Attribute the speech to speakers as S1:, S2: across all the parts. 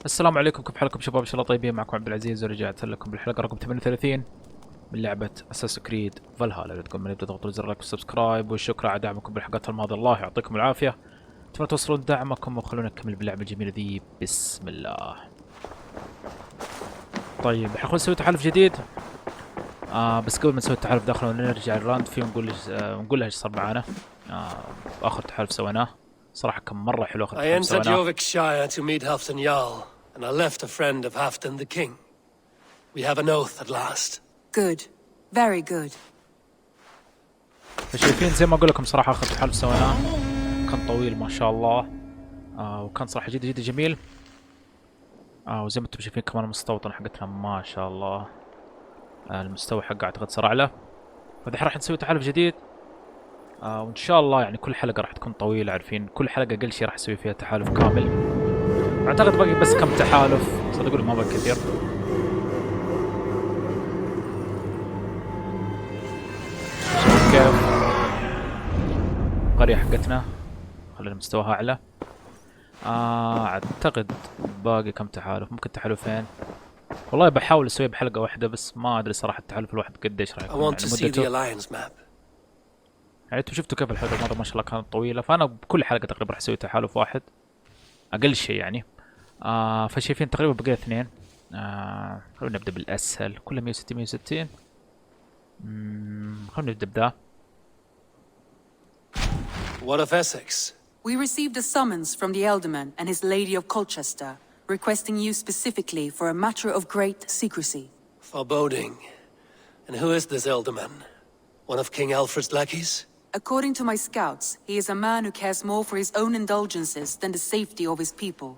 S1: السلام عليكم، كيف حالكم شباب؟ ان شاء الله طيبين. معكم عبد العزيز ورجعت لكم بالحلقه رقم 38 من لعبه اساس كريد فالهالا. لا تقوم نبدا ضغطوا زر لايك وسبسكرايب، والشكر على دعمكم بالحلقات الماضيه. الله يعطيكم العافيه. اتمنى توصلون دعمكم وخلونا نكمل باللعبه الجميله ذي. بسم الله. طيب حنخل نسوي تحالف جديد. بس قبل ما نسوي التحالف داخل ونرجع الراند فيه ونقول له ايش صار معانا. اخر تحالف سويناه صراحه كم مره حلو. اخر تحالف سويناه.
S2: to meet Halfdan Jarl, and I left a friend of Halfdan the king. We have an oath at last.
S3: Good. Very good.
S1: فشايفين زي ما اقول لكم صراحه اخر تحالف سويناه كان طويل ما شاء الله. وكان صراحه جدا جدا جميل. وزي ما انتم شايفين كمان المستوطنه حقتنا ما شاء الله. المستوى حقه اعتقد صار اعلى. فدحين راح نسوي تحالف جديد. وان شاء الله يعني كل حلقه راح تكون طويله. عارفين كل حلقه اقل شيء راح اسوي فيها تحالف كامل. اعتقد باقي بس كم تحالف، صدقوا لي ما باقي كثير. شوف كيف القريه حقتنا خلينا مستواها اعلى. اعتقد باقي كم تحالف، ممكن تحالفين. والله بحاول اسويه بحلقه واحده بس ما ادري صراحه التحالف الواحد قديش راح يكون يعني مدته. يعني انتم شفتوا كيف الحلقه الماضيه ما شاء الله كانت طويله، فانا بكل حلقه تقريبا راح اسوي تحالف واحد اقل شيء يعني. فشايفين تقريبا بقي اثنين. خلونا نبدا بالاسهل، كله 160 160. خلونا نبدا بذا.
S2: What of Essex?
S3: We received a summons from the Alderman and his Lady of Colchester, requesting you specifically for a matter of great secrecy.
S2: Foreboding. And who is this Alderman? One of King Alfred's lackeys?
S3: According to my scouts, he is a man who cares more for his own indulgences than the safety of his people.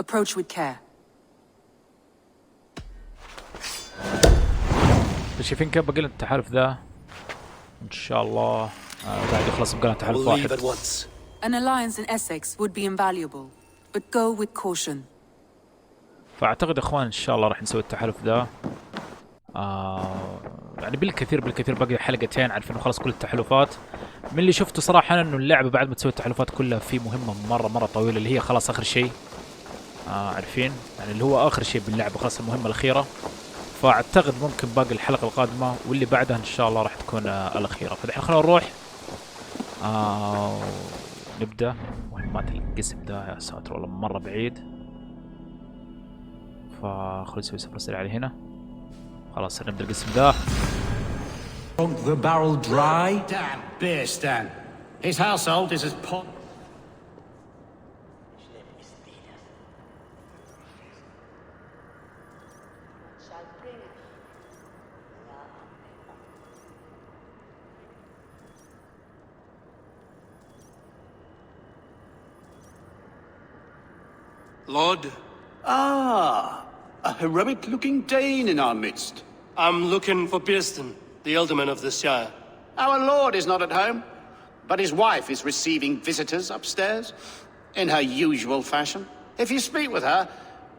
S3: Approach with care.
S1: شايفين كيف بقى التحالف ذا؟ إن شاء الله بعد يخلص بقى تحالف واحد.
S3: An alliance in Essex would be invaluable, but go with caution.
S1: فأعتقد يا إخوان إن شاء الله راح نسوي التحالف ذا. يعني بالكثير باقي حلقتين. عارفين انه خلاص كل التحالفات. من اللي شفته صراحه انه اللعبه بعد ما تسوي التحالفات كلها في مهمه مره طويله اللي هي خلاص اخر شيء. عارفين يعني اللي هو اخر شيء باللعبه خلاص المهمه الاخيره. فاعتقد ممكن باقي الحلقه القادمه واللي بعدها ان شاء الله راح تكون الاخيره. فدحين خلينا نروح نبدا مهمات القسم ذا. يا ساتر والله مره بعيد. فخلينا نسوي سفر سريع على هنا. خلاص نبدا القسم ذا.
S4: Won't the barrel dry?
S5: Damn beer stand. His household is as pot.
S2: Lord?
S5: A heroic-looking Dane in our midst.
S2: I'm looking for Birston, the Alderman of the Shire.
S5: Our lord is not at home, but his wife is receiving visitors upstairs, in her usual fashion. If you speak with her,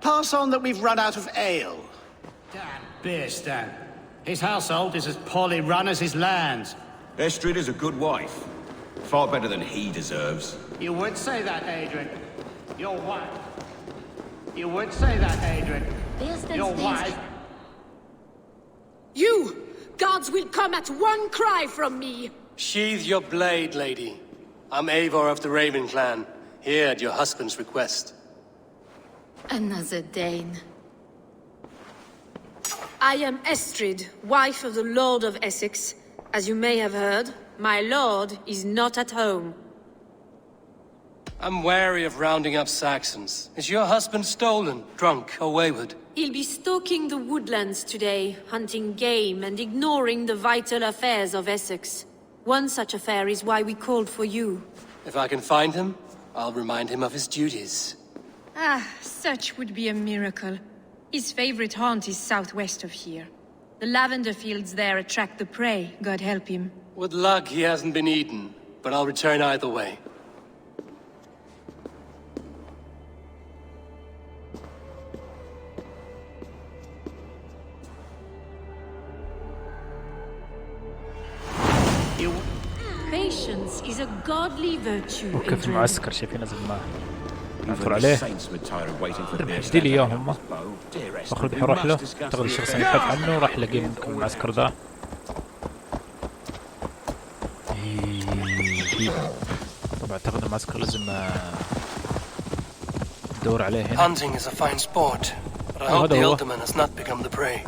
S5: pass on that we've run out of ale. Damn beer stand. His household is as poorly run as his lands.
S6: Estrid is a good wife. Far better than he deserves.
S5: You would say that, Adrian. Your wife. You would say that, Adrian. Your wife.
S7: You! Gods will come at one cry from me!
S2: Sheathe your blade, lady. I'm Eivor of the Raven clan, here at your husband's request.
S7: Another Dane. I am Estrid, wife of the Lord of Essex. As you may have heard, my lord is not at home.
S2: I'm wary of rounding up Saxons. Is your husband stolen, drunk, or wayward?
S7: He'll be stalking the woodlands today, hunting game and ignoring the vital affairs of Essex. One such affair is why we called for you.
S2: If I can find him, I'll remind him of his duties.
S8: Such would be a miracle. His favorite haunt is southwest of here. The lavender fields there attract the prey, God help him.
S2: With luck, he hasn't been eaten, but I'll return either way.
S7: Patience is a godly virtue.
S1: وكيف المعسكر شايفين لازم ندخل عليه. محددين لي اياهم هم. المفروض حروح له. اعتقد الشخص اللي يبحث عنه راح يلاقيه ممكن المعسكر ذا. طبعا اعتقد المعسكر لازم ندور عليه هنا.
S2: Hunting is a fine sport, but I hope the alderman has not become the prey.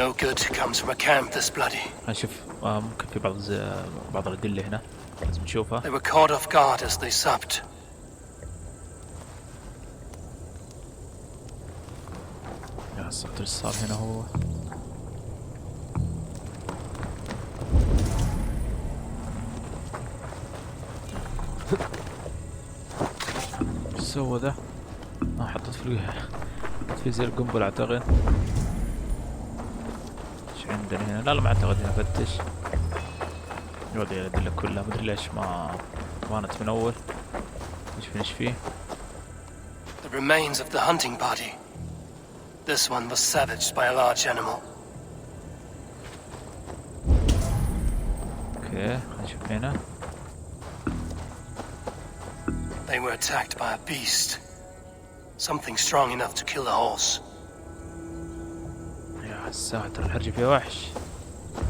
S2: No good comes from a camp this bloody.
S1: هنشوف ممكن في بعض الأدلة هنا لازم نشوفها.
S2: They were caught off guard as they supped.
S1: يا ساتر ايش صار هنا هو. ايش سوى ذا؟ حطيت في زي القنبل اعتقد. ايش عندنا هنا؟ لا ما اعتقد هنا فتش. يودي الأدلة كلها مدري ليش ما كانت من اول. ايش فيه؟
S2: The remains of the hunting party. This one was savaged by a large animal.
S1: اوكي نشوف هنا.
S2: They were attacked by a beast. Something strong enough to kill a horse.
S1: يا ساتر الحرجة فيها وحش.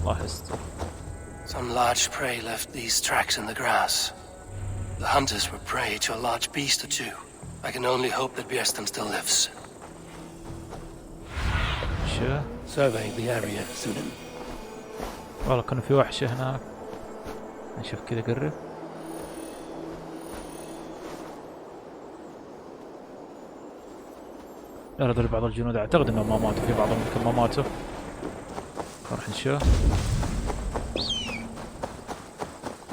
S1: الله يستر.
S2: Some large prey left these tracks in the grass. The hunters were prey to a large beast or two. I can only hope that Björsten still lives.
S1: شو؟
S2: Survey the area, Sudan.
S1: والله كانوا في وحشة هناك. نشوف كذا قرب. لا هذول بعض الجنود اعتقد انهم ما ماتوا، في بعضهم يمكن ما ماتوا. راح نشوف.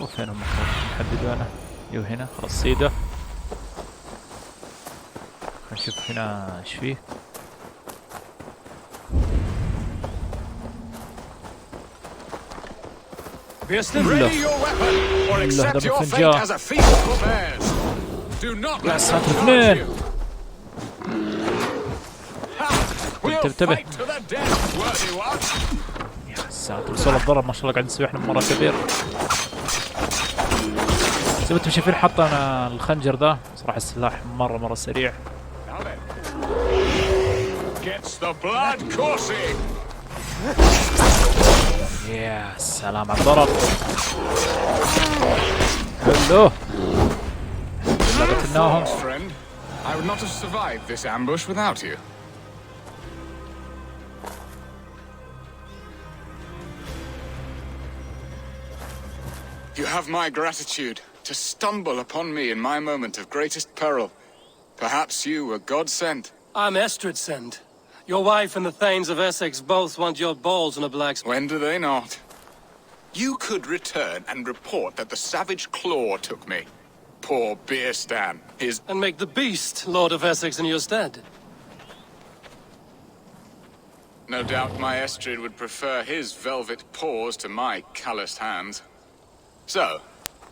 S1: وفينهم محددونه؟ يو هنا خلاص سيده. نشوف هنا ايش فيه. لا هذا فنجان. يا ساتر اثنين. انتبه. يا ساتر وصل الضرب ما شاء الله قاعد نسوي احنا مرة كبير. زي ما انتم شايفين حط انا الخنجر ذا صراحة السلاح مرة سريع. يا سلام على الضرب. حلو. قتلناهم.
S9: I would not have survived this ambush without you. You have my gratitude to stumble upon me in my moment of greatest peril. Perhaps you were God sent.
S2: I'm Estrid sent. Your wife and the Thanes of Essex both want your balls on a black...
S9: When do they not? You could return and report that the savage claw took me. Poor Björsten, his...
S2: And make the beast Lord of Essex in your stead.
S9: No doubt my Estrid would prefer his velvet paws to my calloused hands. So,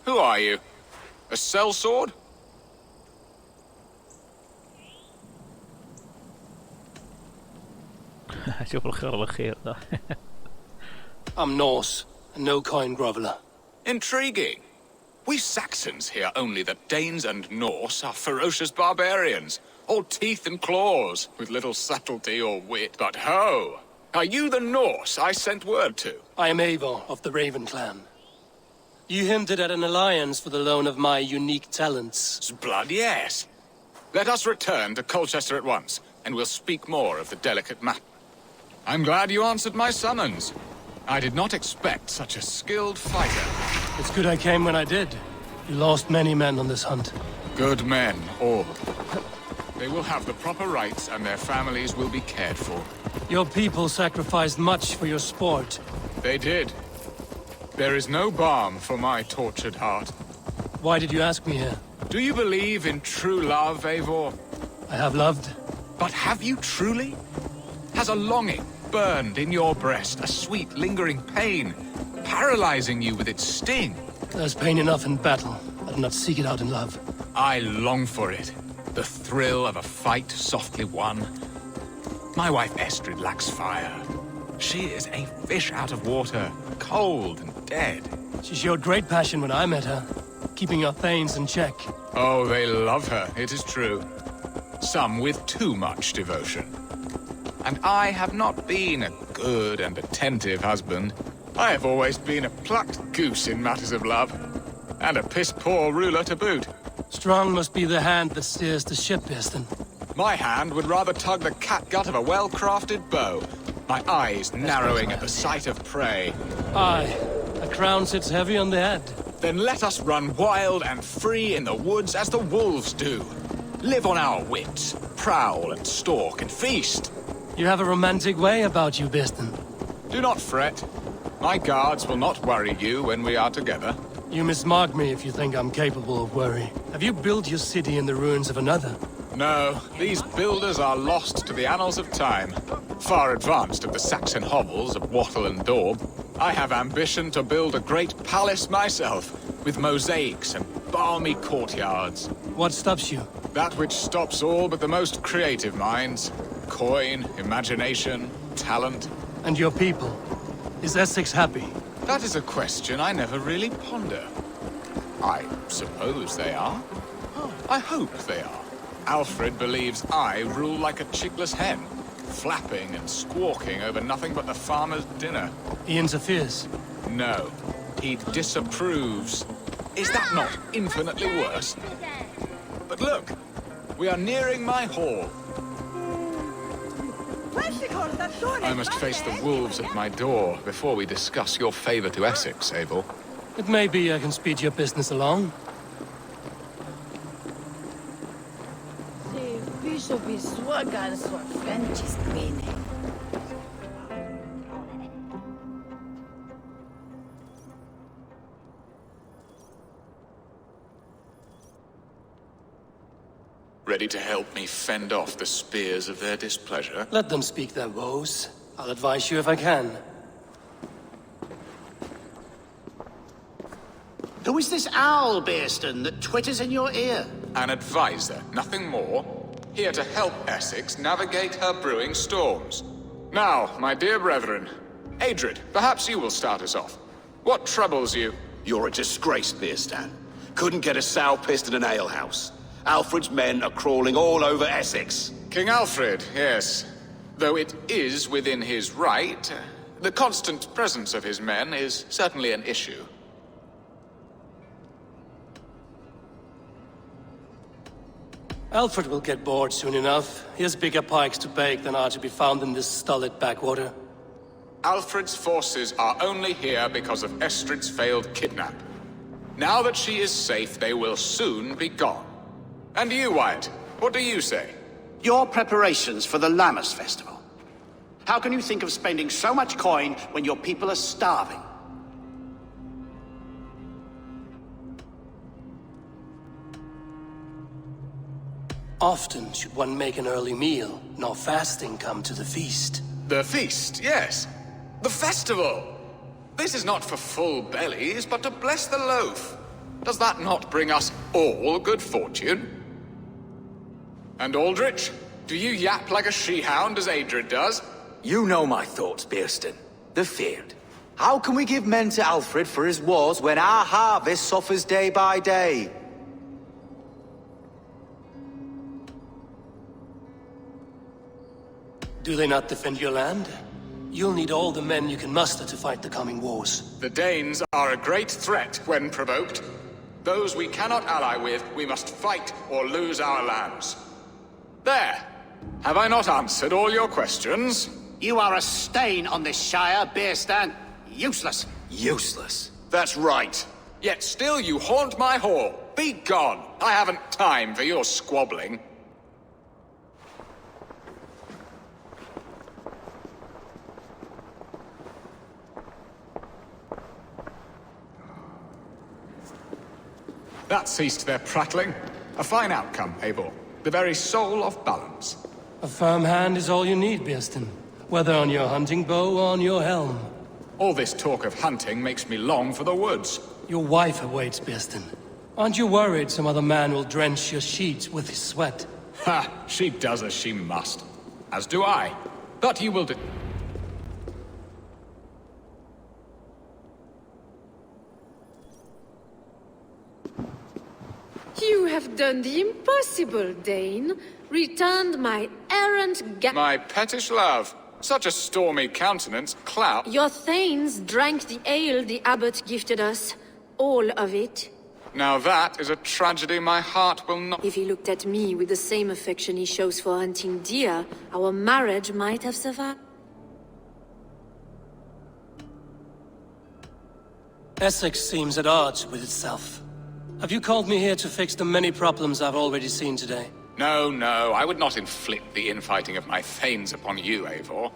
S9: who are you? A sellsword?
S1: شوف الخير الأخير ده.
S2: I'm Norse, and no coin groveler.
S9: Intriguing. We Saxons hear only that Danes and Norse are ferocious barbarians, all teeth and claws, with little subtlety or wit. But ho! Are you the Norse I sent word to?
S2: I am Eivor of the Raven clan. You hinted at an alliance for the loan of my unique talents.
S9: Blood, yes. Let us return to Colchester at once, and we'll speak more of the delicate map. I'm glad you answered my summons. I did not expect such a skilled fighter.
S2: It's good I came when I did. You lost many men on this hunt.
S9: Good men, all. They will have the proper rights and their families will be cared for.
S2: Your people sacrificed much for your sport.
S9: They did. There is no balm for my tortured heart.
S2: Why did you ask me here?
S9: Do you believe in true love, Eivor?
S2: I have loved.
S9: But have you truly? Has a longing burned in your breast, a sweet, lingering pain, paralyzing you with its sting?
S2: There's pain enough in battle. I do not seek it out in love.
S9: I long for it. The thrill of a fight softly won. My wife Estrid lacks fire. She is a fish out of water, cold and dead.
S2: She showed great passion when I met her, keeping your thanes in check.
S9: Oh, they love her, it is true. Some with too much devotion. And I have not been a good and attentive husband. I have always been a plucked goose in matters of love. And a piss-poor ruler to boot.
S10: Strong must be the hand that steers the ship, Aston.
S9: My hand would rather tug the catgut of a well-crafted bow. My eyes narrowing at the sight of prey.
S10: Aye, a crown sits heavy on the head.
S9: Then let us run wild and free in the woods as the wolves do. Live on our wits, prowl and stalk and feast.
S10: You have a romantic way about you, Aston.
S9: Do not fret. My guards will not worry you when we are together.
S10: You mismark me if you think I'm capable of worry. Have you built your city in the ruins of another?
S9: No, these builders are lost to the annals of time. Far advanced of the Saxon hovels of wattle and daub. I have ambition to build a great palace myself, with mosaics and balmy courtyards.
S10: What stops you?
S9: That which stops all but the most creative minds. Coin, imagination, talent.
S10: And your people? Is Essex happy?
S9: That is a question I never really ponder. I suppose they are. I hope they are. Alfred believes I rule like a chickless hen, flapping and squawking over nothing but the farmer's dinner.
S10: He interferes?
S9: No, he disapproves. Is that not infinitely worse? But look, we are nearing my hall. I must face the wolves at my door before we discuss your favor to Essex, Abel.
S10: It may be I can speed your business along.
S9: Ready to help me fend off the spears of their displeasure?
S10: Let them speak their woes. I'll advise you if I can.
S5: Who is this owl, Bearston, that twitters in your ear?
S9: An advisor, nothing more. Here to help Essex navigate her brewing storms. Now, my dear brethren, Adrid, perhaps you will start us off. What troubles you?
S6: You're a disgrace, Bearstan. Couldn't get a sow pissed in an alehouse. Alfred's men are crawling all over Essex.
S9: King Alfred, yes. Though it is within his right, the constant presence of his men is certainly an issue.
S10: Alfred will get bored soon enough. He has bigger pikes to bake than are to be found in this stolid backwater.
S9: Alfred's forces are only here because of Estrid's failed kidnap. Now that she is safe, they will soon be gone. And you, Wyatt, what do you say?
S5: Your preparations for the Lammas festival. How can you think of spending so much coin when your people are starving?
S10: Often should one make an early meal, nor fasting come to the feast.
S9: The feast, yes. The festival! This is not for full bellies, but to bless the loaf. Does that not bring us all good fortune? And Aldrich, do you yap like a she-hound as Adrid does?
S11: You know my thoughts, Bearston. They're feared. How can we give men to Alfred for his wars when our harvest suffers day by day?
S10: Do they not defend your land? You'll need all the men you can muster to fight the coming wars.
S9: The Danes are a great threat when provoked. Those we cannot ally with, we must fight or lose our lands. There! Have I not answered all your questions?
S5: You are a stain on this shire, Bearstan. Useless.
S11: Useless?
S6: That's right.
S9: Yet still you haunt my hall. Be gone! I haven't time for your squabbling. That ceased their prattling. A fine outcome, Abel. The very soul of balance.
S10: A firm hand is all you need, Bearston. Whether on your hunting bow or on your helm.
S9: All this talk of hunting makes me long for the woods.
S10: Your wife awaits, Bearston. Aren't you worried some other man will drench your sheets with his sweat?
S9: Ha! She does as she must. As do I. But you will do...
S8: You have
S7: done the impossible, Dane. Returned my errant
S9: My pettish love. Such a stormy countenance, clout.
S7: Your thanes drank the ale the abbot gifted us. All of it.
S9: Now that is a tragedy my heart will not...
S7: If he looked at me with the same affection he shows for hunting deer, our marriage might have survived.
S10: Essex seems at odds with itself. Have you called me here to fix the many problems I've already seen today?
S9: No, I would not inflict the infighting of my thanes upon you, Eivor.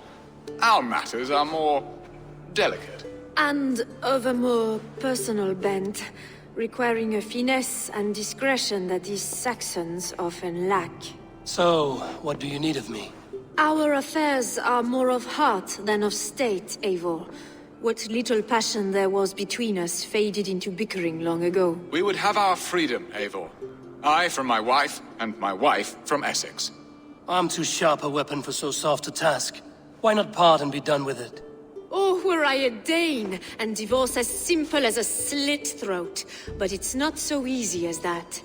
S9: Our matters are more delicate.
S7: And of a more personal bent, requiring a finesse and discretion that these Saxons often lack.
S10: So, what do you need of me?
S7: Our affairs are more of heart than of state, Eivor. What little passion there was between us faded into bickering long ago.
S9: We would have our freedom, Eivor. I from my wife, and my wife from Essex.
S10: I'm too sharp a weapon for so soft a task. Why not part and be done with it?
S7: Oh, were I a Dane, and divorce as simple as a slit throat. But it's not so easy as that.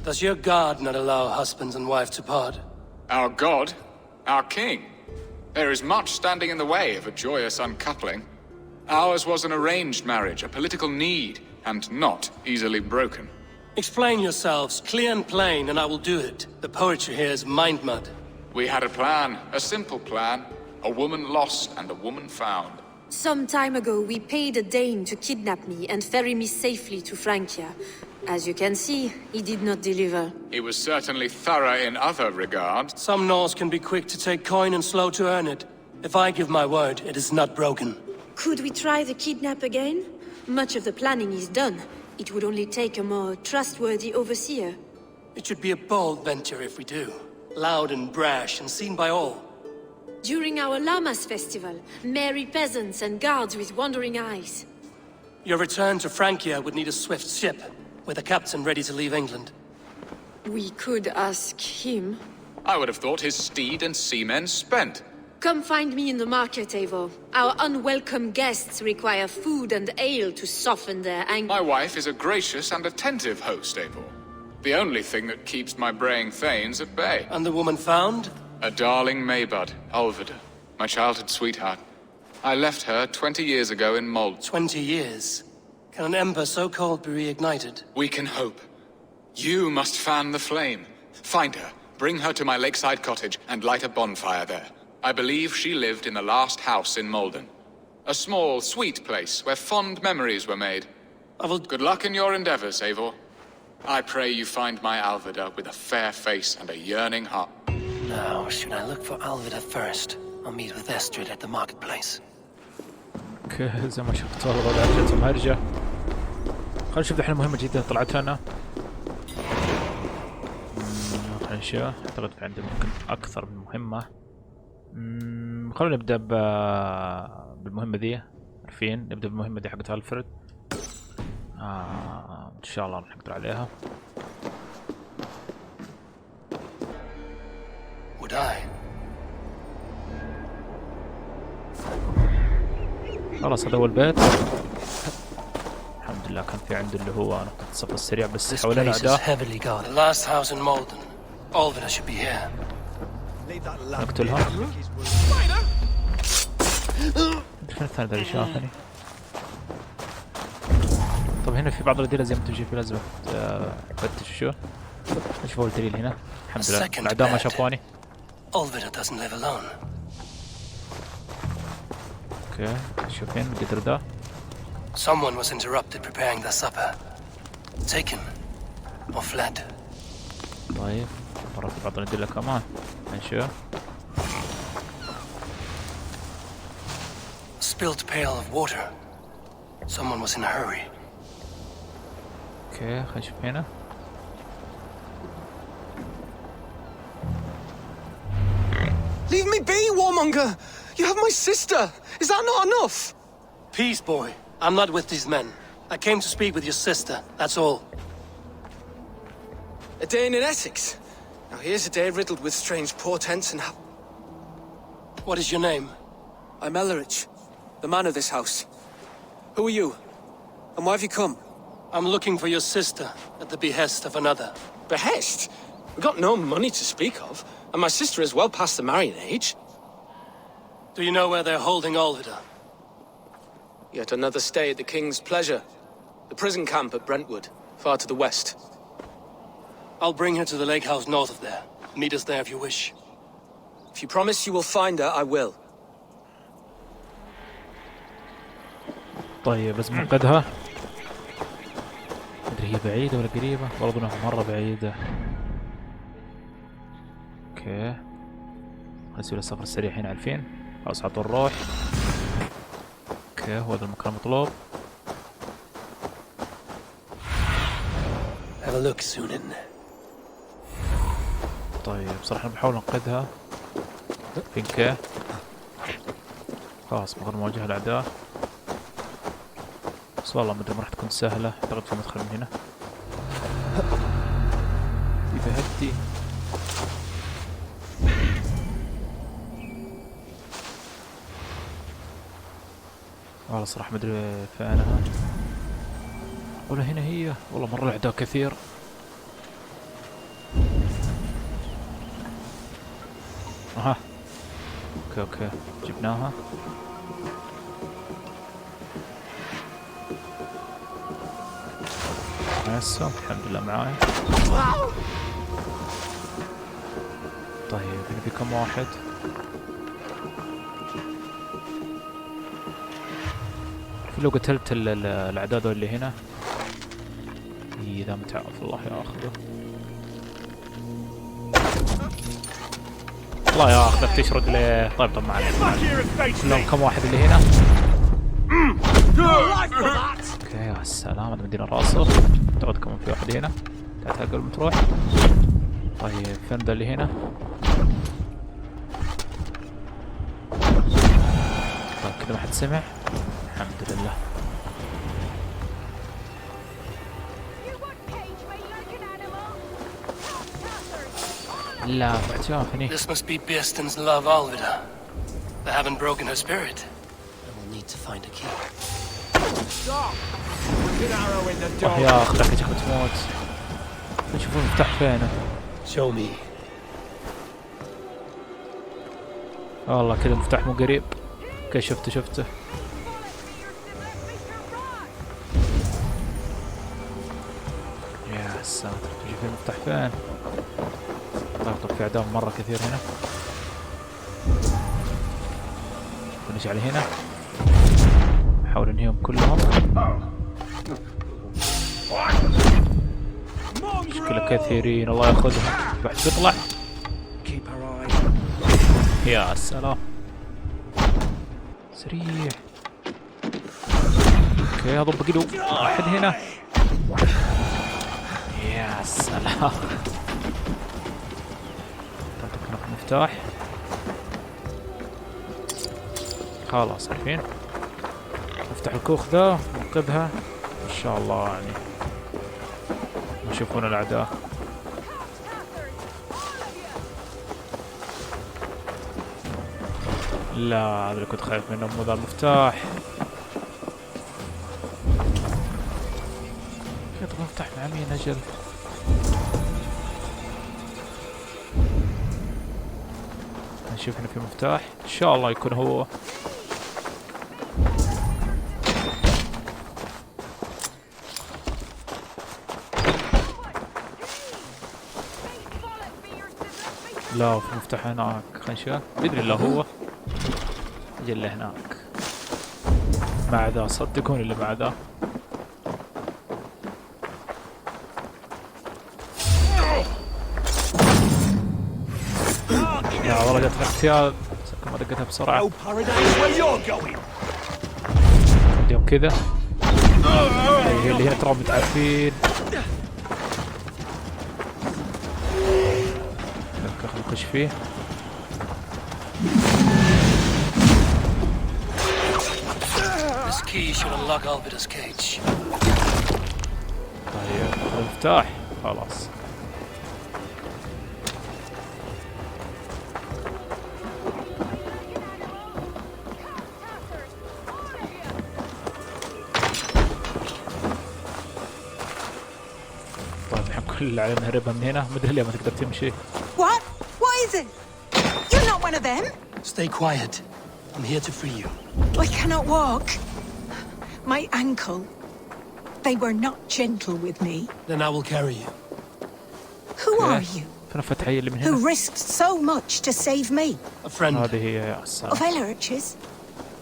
S10: Does your god not allow husbands and wife to part?
S9: Our god? Our king? There is much standing in the way of a joyous uncoupling. Ours was an arranged marriage, a political need, and not easily broken.
S10: Explain yourselves, clear and plain, and I will do it. The poetry here is mind mud.
S9: We had a plan, a simple plan. A woman lost and a woman found.
S7: Some time ago, we paid a Dane to kidnap me and ferry me safely to Francia. As you can see, he did not deliver.
S9: He was certainly thorough in other regards.
S10: Some Norse can be quick to take coin and slow to earn it. If I give my word, it is not broken.
S7: Could we try the kidnap again? Much of the planning is done. It would only take a more trustworthy overseer.
S10: It should be a bold venture if we do. Loud and brash and seen by all.
S7: During our Llamas festival, merry peasants and guards with wandering eyes.
S10: Your return to Francia would need a swift ship, with a captain ready to leave England.
S7: We could ask him.
S9: I would have thought his steed and seamen spent.
S7: Come find me in the market, Eivor. Our unwelcome guests require food and ale to soften their anger.
S9: My wife is a gracious and attentive host, Eivor. The only thing that keeps my braying thanes at bay.
S10: And the woman found?
S9: A darling Maybud, Alvida, my childhood sweetheart. I left her 20 years ago in Mold.
S10: 20 years? Can an ember so cold be reignited?
S9: We can hope. You must fan the flame. Find her, bring her to my lakeside cottage, and light a bonfire there. I believe she lived in the last house in Malden. A small, sweet place where fond memories were made. Good luck in your endeavors, Eivor. I pray you find my Alvida with a fair face and a yearning heart.
S2: Now, should I look for Alvida first? I'll meet with Estrid at the marketplace.
S1: اوكي زي ما شفت والله جاتهم هرجة. خلينا نشوف الحين مهمة جدا طلعت لنا. خلينا نشوف اعتقد في عندي ممكن أكثر من مهمة. خلونا نبدأ بالمهمة ذي. عارفين نبدأ بالمهمة دي حقت ألفريد. إن شاء الله راح نقدر عليها.
S2: Would I?
S1: خلاص هذا هو البيت. الحمد لله كان في عنده اللي هو نقطة الصف السريع بس حوالينا أعداء.
S2: The last house in Malden. Alvida should be here.
S1: نقتلها. الدخان الثاني ذا اللي شافني. طب هنا في بعض الأدلة زي ما تجي في لازم تفتش شو. نشوف أول دليل هنا. الحمد لله الأعداء ما شافوني.
S2: Alvida doesn't live alone.
S1: اوكي شوفين القدر ده.
S2: Someone was interrupted preparing their supper. Taken or fled.
S1: طيب مرة في بعض الأدلة كمان. نشوف.
S2: Spilled pail of water. Someone was in a hurry.
S1: اوكي خلينا نشوف هنا.
S11: Leave me be, warmonger! You have my sister! Is that not enough?
S10: Peace, boy. I'm not with these men. I came to speak with your sister, that's all.
S11: A Dane in Essex? Now here's a day riddled with strange portents and...
S10: What is your name?
S11: I'm Ellerich.
S12: the man of this house. Who are you? And why have you come?
S10: I'm looking for your sister at the behest of another.
S12: Behest? We've got no money to speak of, and my sister is well past the marrying age.
S10: Do you know where they're holding Alvida?
S12: Yet another stay at the King's pleasure. The prison camp at Brentwood, far to the west.
S10: I'll bring her to the lake house north of there. Meet us there if you wish.
S12: If you promise you will find her, I will.
S1: طيب لازم ننقذها. مدري هي بعيدة ولا قريبة، والله أظنها مرة بعيدة. اوكي نسوي السفر السريع الحين عارفين. خلاص عطوا الروح. اوكي هو هذا المكان المطلوب.
S10: Have a look, Sunan.
S1: طيب بصراحة أنا بحاول أنقذها. فينكي خلاص بغير مواجهة الأعداء، بس والله ما أدري ما راح تكون سهلة. أعتقد في مدخل من هنا. بهدي والله صراحة ما أدري فينها. ولا هنا هي، والله مرة الأعداء كثير. اها اوكي جبناها. هسه الحمد لله معاي. طيب هنا في كم واحد؟ لو قتلت الاعداد اللي هنا اذا متعرف الله ياخذه. الله ياخذك تشرق ليه. طيب طب معنا كلهم كم واحد اللي هنا. اوكي يا سلام هذا مدير راسه. اعتقد كمان في واحد هنا تحتها قبل ما تروح. طيب فين ذا اللي هنا؟ طيب كذا ما حد سمع الحمد لله. لا بعتيافني.
S10: This must be Birston's love Alvida. They haven't broken her spirit. I will need to find a key.
S1: يا اخ ذاك تخبط تموت. نشوف المفتاح فينه.
S10: Show me.
S1: والله كذا المفتاح مو قريب. اوكي شفته. يا ساتر شوف المفتاح فين. طب في اعداء مرة كثير هنا. نجي على هنا نحاول انهيهم كلهم. مشكلة كثيرين الله ياخذهم. بعد بيطلع. يا سلام سريع. اوكي اضرب باقي له واحد هنا. يا سلام مفتاح. خلاص عارفين نفتح الكوخ ذا وننقذها ان شاء الله يعني ما يشوفون الاعداء. لا هذا اللي كنت خايف منه مو ذا المفتاح. يبغى مفتاح مع مين اجل. نشوف هنا في مفتاح ان شاء الله يكون هو. لا في مفتاح هناك خلينا نشوف. بإذن الله هو اجل هناك مع ذا. صدقوني اللي مع ذا. يا والله جت الاغتيال ما دقتها بسرعة. اليوم كذا هي اللي هنا ترى متعرفين. خلينا نخش فيه.
S10: This key should unlock Alvida's cage.
S1: طيب المفتاح خلاص. اللي علينا نهربها من هنا. مدري ليه ما تقدر تمشي.
S13: What? What is it? You're not one of them.
S10: Stay quiet. I'm here to free you.
S13: I cannot walk. My ankle. They were not gentle with me.
S10: Then I will carry you.
S13: Who are you?
S1: فين فتحي اللي من
S13: Who
S1: هنا؟
S13: risked so much to save me?
S10: A friend.
S1: هذه هي يا سلام.
S13: Of Elrich's?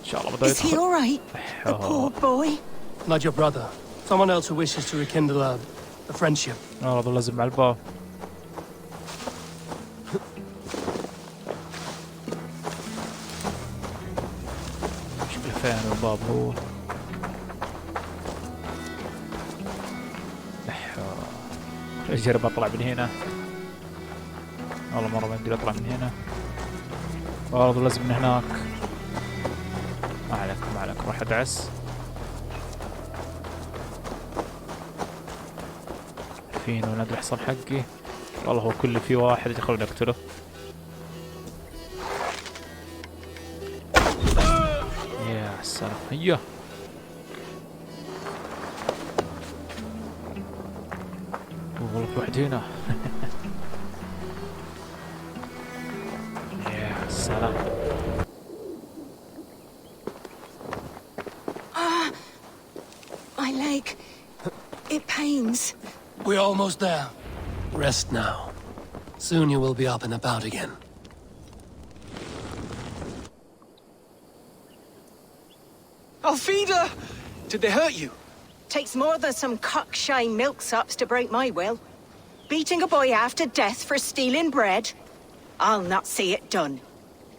S1: إن شاء الله بدأ
S13: Is he all right? The poor boy.
S10: Not your brother. Someone else who wishes to rekindle a friendship.
S1: والله لازم على الباب. شكله فين الباب هو. اجرب اطلع من هنا. والله مرة ما يمدي اطلع من هنا. برضو لازم من هناك. ما عليك راح ادعس. فين ونادي الحصان حقي. والله هو كل في واحد خلوني اقتله. يا سلام هيا. والله في واحد هنا. يا سلام.
S13: My leg. It pains.
S10: We're almost there. Rest now. Soon you will be up and about again.
S12: Alfida! Did they hurt you?
S13: Takes more than some cockshy milksops to break my will. Beating a boy half to death for stealing bread? I'll not see it done.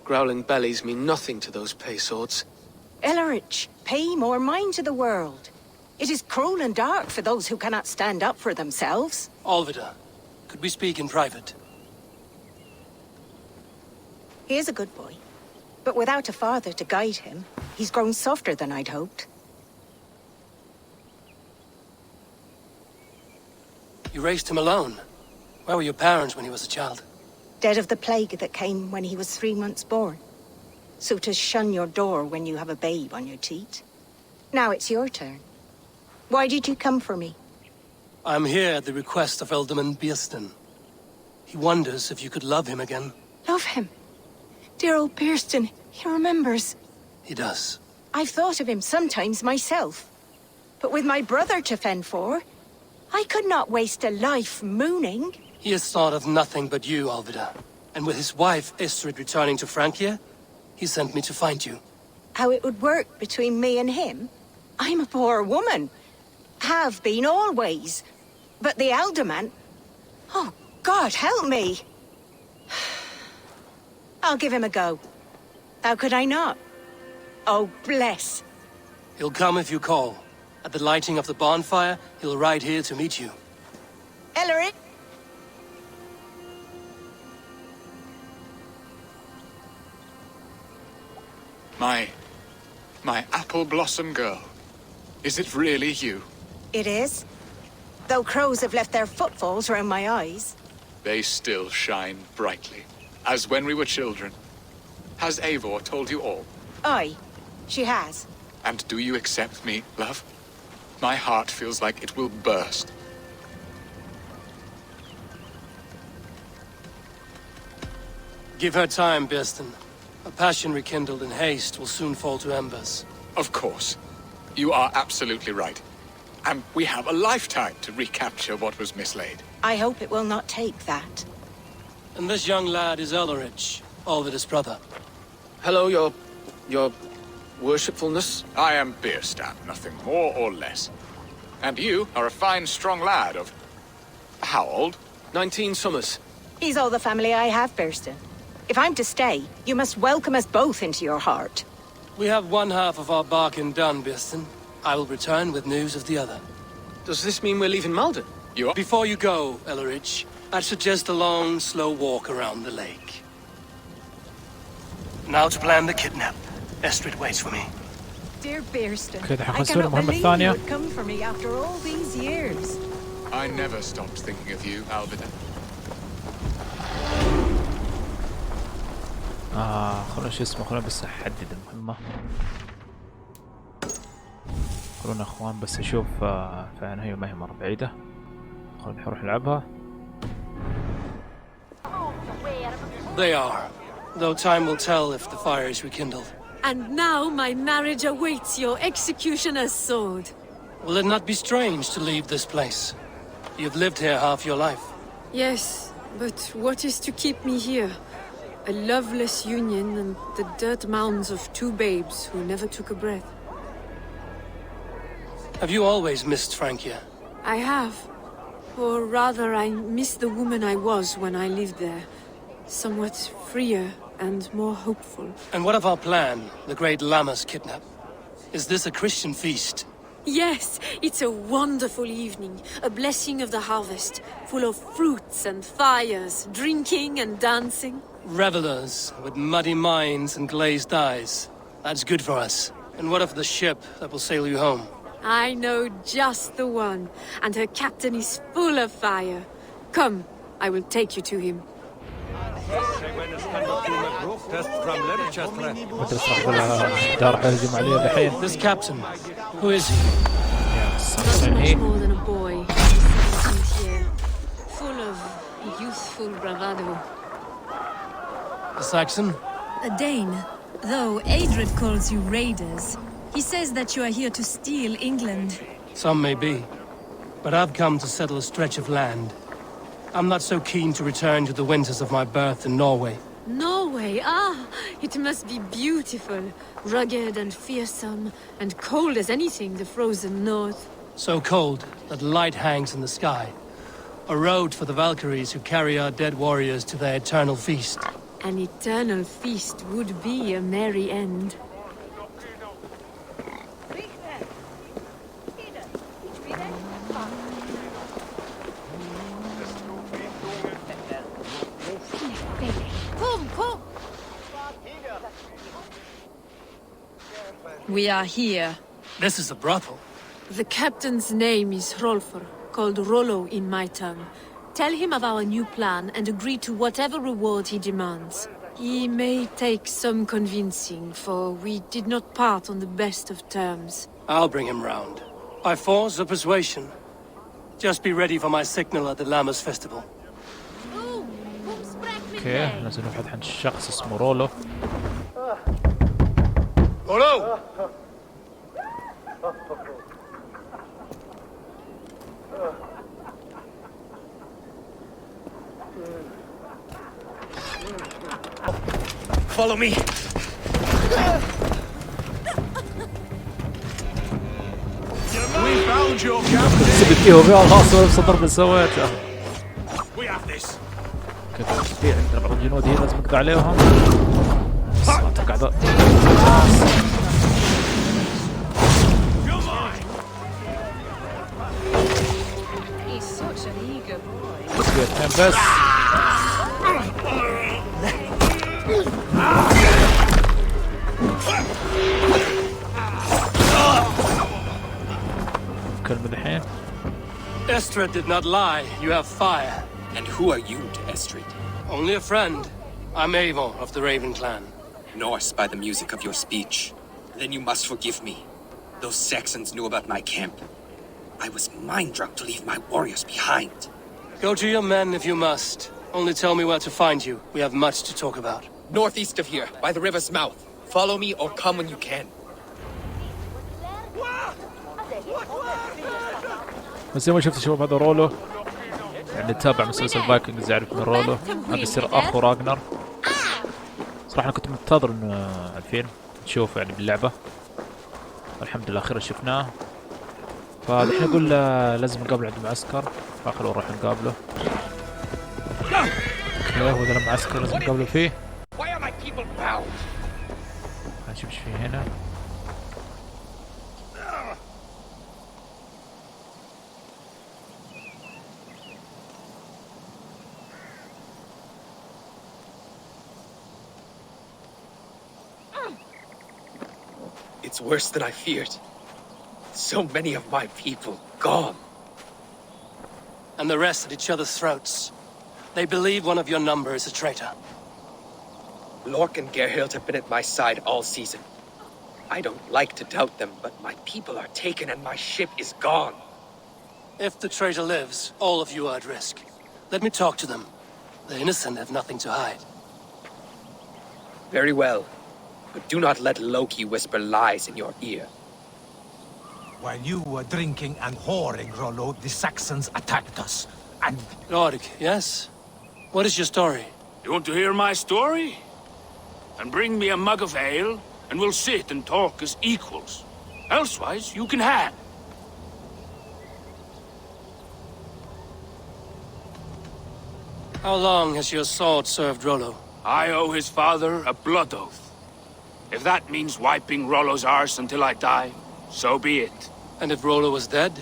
S12: Growling bellies mean nothing to those pay swords.
S13: Elrich, pay more mind to the world. It is cruel and dark for those who cannot stand up for themselves.
S10: Alvida, could we speak in private?
S13: He is a good boy, but without a father to guide him, he's grown softer than I'd hoped.
S10: You raised him alone. Where were your parents when he was a child?
S13: Dead of the plague that came when he was 3 months born. So to shun your door when you have a babe on your teat. Now it's your turn. Why did you come for me?
S10: I'm here at the request of Alderman Bierston. He wonders if you could love him again.
S13: Love him? Dear old Bierston, he remembers.
S10: He does.
S13: I've thought of him sometimes myself. But with my brother to fend for, I could not waste a life mooning.
S10: He has thought of nothing but you, Alvida. And with his wife, Istrid, returning to Francia, he sent me to find you.
S13: How it would work between me and him? I'm a poor woman. Have been always. But the alderman... Oh, God, help me! I'll give him a go. How could I not? Oh, bless.
S10: He'll come if you call. At the lighting of the bonfire, he'll ride here to meet you.
S13: Ellery?
S9: My apple blossom girl. Is it really you?
S13: It is. Though crows have left their footfalls round my eyes.
S9: They still shine brightly, as when we were children. Has Eivor told you all?
S13: Aye, she has.
S9: And do you accept me, love? My heart feels like it will burst.
S10: Give her time, Bierston. A passion rekindled in haste will soon fall to embers.
S9: Of course. You are absolutely right. And we have a lifetime to recapture what was mislaid.
S13: I hope it will not take that.
S10: And this young lad is Elrich, Alvida's brother.
S12: Hello, your worshipfulness?
S9: I am Bierstan, nothing more or less. And you are a fine, strong lad of... how old?
S12: 19 summers.
S13: He's all the family I have, Bierston. If I'm to stay, you must welcome us both into your heart.
S10: We have one half of our bargain done, Bierston. I will return with news of the other.
S12: Does this mean we're leaving Malden?
S10: Before you go, Elrich, I'd suggest a long, slow walk around the lake. Now to plan the kidnap. Estrid waits for me.
S13: Dear Bierston,
S1: كده
S13: I
S1: حنسوي
S13: cannot
S1: المهمة
S13: believe you
S1: الثانية.
S13: would come for me after all these years.
S9: I never stopped thinking of you, Alvida.
S1: خلونا شو اسمه، خلونا بس احدد المهمة. خلونا اخوان بس اشوف فعلا هي ما هي مرة بعيدة. خلينا نروح نلعبها.
S10: They are. Though time will tell if the fire is rekindled.
S7: And now my marriage awaits your executioner's sword.
S10: Will it not be strange to leave this place? You've lived here half your life.
S7: Yes, but what is to keep me here? A loveless union and the dirt mounds of two babes who never took a breath.
S10: Have you always missed Francia?
S7: I have. Or rather, I miss the woman I was when I lived there. Somewhat freer and more hopeful.
S10: And what of our plan, the great Llama's kidnap? Is this a Christian feast?
S7: Yes, it's a wonderful evening. A blessing of the harvest, full of fruits and fires, drinking and dancing.
S10: Revelers with muddy minds and glazed eyes. That's good for us. And what of the ship that will sail you home?
S7: I know just the one, and her captain is full of fire. Come, I will take you to him.
S10: This captain, who is he?
S7: Not much more than a boy, in his 17th year, full of youthful bravado.
S10: A Saxon?
S14: A Dane, though Adred calls you raiders. He says that you are here to steal England.
S10: Some may be, but I've come to settle a stretch of land. I'm not so keen to return to the winters of my birth in Norway.
S7: Norway, ah, it must be beautiful, rugged and fearsome, and cold as anything the frozen north.
S10: So cold that light hangs in the sky. A road for the Valkyries who carry our dead warriors to their eternal feast.
S7: An eternal feast would be a merry end.
S14: We are here.
S10: This is a brothel.
S7: The captain's name is Hrolfr, called Rolo in my tongue. Tell him of our new plan and agree to whatever reward he demands. He may take some convincing, for we did not part on the best of terms.
S10: I'll bring him round. By force or persuasion. Just be ready for my signal at the Llama's festival.
S1: اوكي لازم نبحث عن شخص اسمه رولو.
S10: رولو!
S11: Follow me.
S6: We found your captain.
S1: سبتيهم يا الخاص ولا بصدر من سويته.
S6: We have this.
S1: كذا في عندنا بعض الجنود هنا لازم نقضي عليهم. بس ما تقعد. بس في اثنين بس. كلمة الحين.
S10: Estrid did not lie. You have fire.
S15: And who are you to Estrid?
S10: Only a friend. I'm Avon of the Raven clan.
S15: Norse by the music of your speech. Then you must forgive me. Those Saxons knew about my camp. I was mind-drunk to leave my warriors behind.
S10: Go to your men if you must. Only tell me where to find you. We have much to talk about.
S15: Northeast of here, by the river's mouth. Follow me or come when you can.
S1: بس زي ما شفت شباب هذا رولو يعني تابع مسلسل فايكنجز يعرف من رولو هذا يصير اخو راغنر. صراحة انا كنت منتظر انه الفيلم نشوفه يعني باللعبة. الحمد لله اخيرا شفناه. فالحين نقول لازم نقابل عند معسكر فخلونا نروح نقابله. اوكي هو ذا المعسكر لازم نقابله فيه. نشوف ايش فيه هنا.
S15: It's worse than I feared. So many of my people gone.
S10: And the rest at each other's throats. They believe one of your number is a traitor.
S15: Lork and Gerhild have been at my side all season. I don't like to doubt them, but my people are taken and my ship is gone.
S10: If the traitor lives, all of you are at risk. Let me talk to them. The innocent have nothing to hide.
S15: Very well. But do not let Loki whisper lies in your ear.
S4: While you were drinking and whoring, Rollo, the Saxons attacked us, and...
S10: Lord, yes? What is your story?
S16: You want to hear my story? And bring me a mug of ale, and we'll sit and talk as equals. Elsewise, you can hang.
S10: How long has your sword served Rollo?
S16: I owe his father a blood oath. If that means wiping Rollo's arse until I die, so be it.
S10: And if Rollo was dead,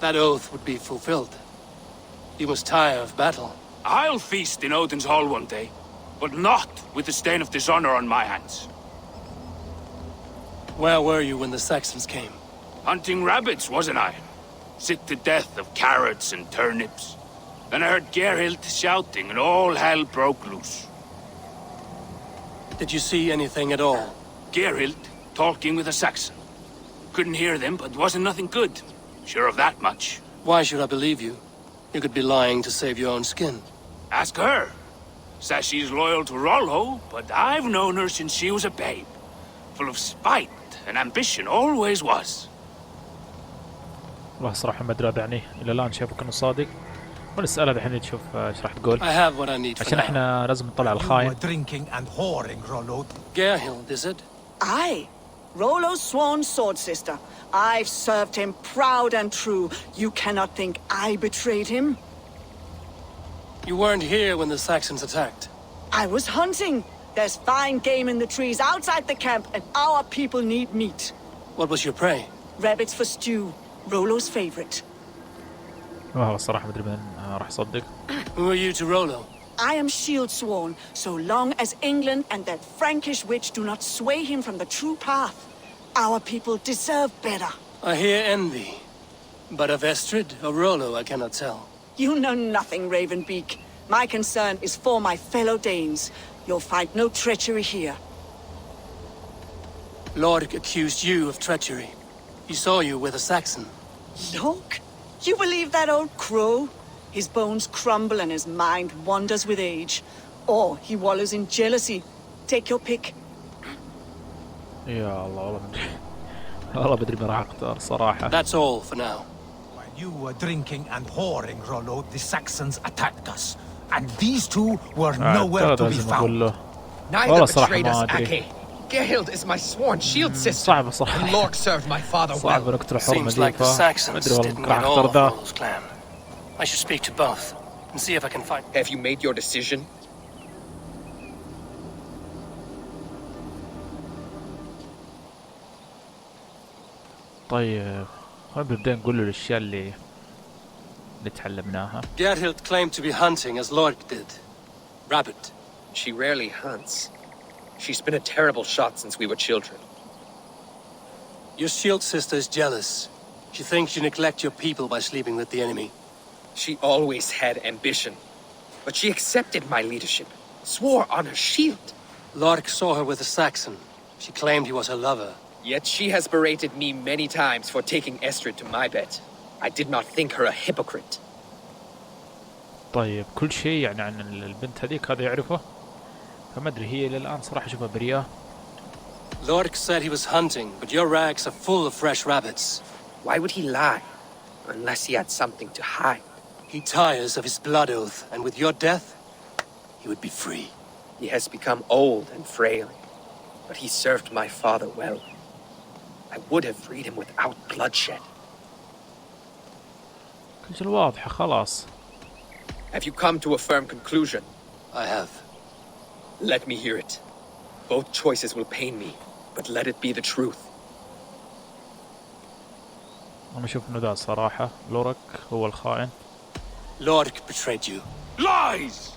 S10: that oath would be fulfilled. He was tired of battle.
S16: I'll feast in Odin's hall one day, but not with the stain of dishonor on my hands.
S10: Where were you when the Saxons came?
S16: Hunting rabbits, wasn't I? Sick to death of carrots and turnips. Then I heard Gerhild shouting and all hell broke loose.
S10: Did you see anything at all?
S16: Gerhild talking with a Saxon. Couldn't hear them, but wasn't nothing good. Sure of that much.
S10: Why should I believe you? You could be lying to save your own skin.
S16: Ask her. Says she's loyal to Rollo, but I've known her since she was a babe. Full of spite and ambition, always was.
S1: والله صراحة ما أدري يعني إلى الآن شايفك إنه صادق. ونسأله الحين نشوف إيش راح تقول.
S10: I have what I need for
S1: عشان إحنا لازم نطلع الخاين.
S4: drinking and whoring, Rollo.
S10: Gerhild, is it?
S17: Aye. Rollo's sworn sword sister. I've served him proud and true. You cannot think I betrayed him.
S10: You weren't here when the Saxons attacked.
S17: I was hunting. There's fine game in the trees outside the camp, and our people need meat.
S10: What was your prey?
S17: Rabbits for stew. Rollo's favorite.
S1: والله الصراحة ما أدري من راح أصدق.
S10: Who are you to Rollo?
S17: I am shield sworn, so long as England and that Frankish witch do not sway him from the true path. Our people deserve better.
S10: I hear envy. But of Estrid or Rollo, I cannot tell.
S17: You know nothing, Ravenbeak. My concern is for my fellow Danes. You'll find no treachery here.
S10: Lork accused you of treachery. He saw you with a Saxon.
S17: Lork? You believe that old crow? His bones crumble and his mind wanders with age. Or he wallows in jealousy. Take your pick.
S1: يا الله والله مدري. والله بدري ما راح أختار صراحة.
S10: That's all for now.
S4: While you were drinking and whoring, Rollo, the Saxons attacked us, and these two were nowhere to be found.
S15: Neither betrayed us, Ake. Gerhild is my sworn shield sister. And Lork served my father well.
S10: Seems like the Saxons didn't get all of Rollo's clan. I should speak to both and see if I can find.
S15: Have you made your decision?
S1: طيب نبدأ نقول له الأشياء اللي تعلمناها.
S10: Gerhild claimed to be hunting as Lork did. Rabbit.
S15: She rarely hunts. She's been a terrible shot since we were children.
S10: Your shield sister is jealous. She thinks you neglect your people by sleeping with the enemy.
S15: She always had ambition. But she accepted my leadership. Swore on her shield.
S10: Lork saw her with a Saxon. She claimed he was her lover.
S15: Yet she has berated me many times for taking Estrid to my bed. I did not think her a hypocrite.
S1: طيب كل شيء يعني عن البنت هذيك هذا يعرفه. فما أدري هي إلى الآن صراحة أشوفها بريئة.
S10: Lork said he was hunting, but your rags are full of fresh rabbits.
S15: Why would he lie? Unless he had something to hide.
S10: He tires of his blood oath, and with your death, he would be free.
S15: He has become old and frail, but he served my father well. I would have freed him without bloodshed.
S1: كل شيء واضحة خلاص.
S15: Have you come to a firm conclusion?
S10: I have.
S15: Let me hear it. Both choices will pain me, but let it be the truth.
S1: أنا أشوف إنه ده صراحة لورك هو الخائن.
S10: Lork betrayed you.
S16: Lies!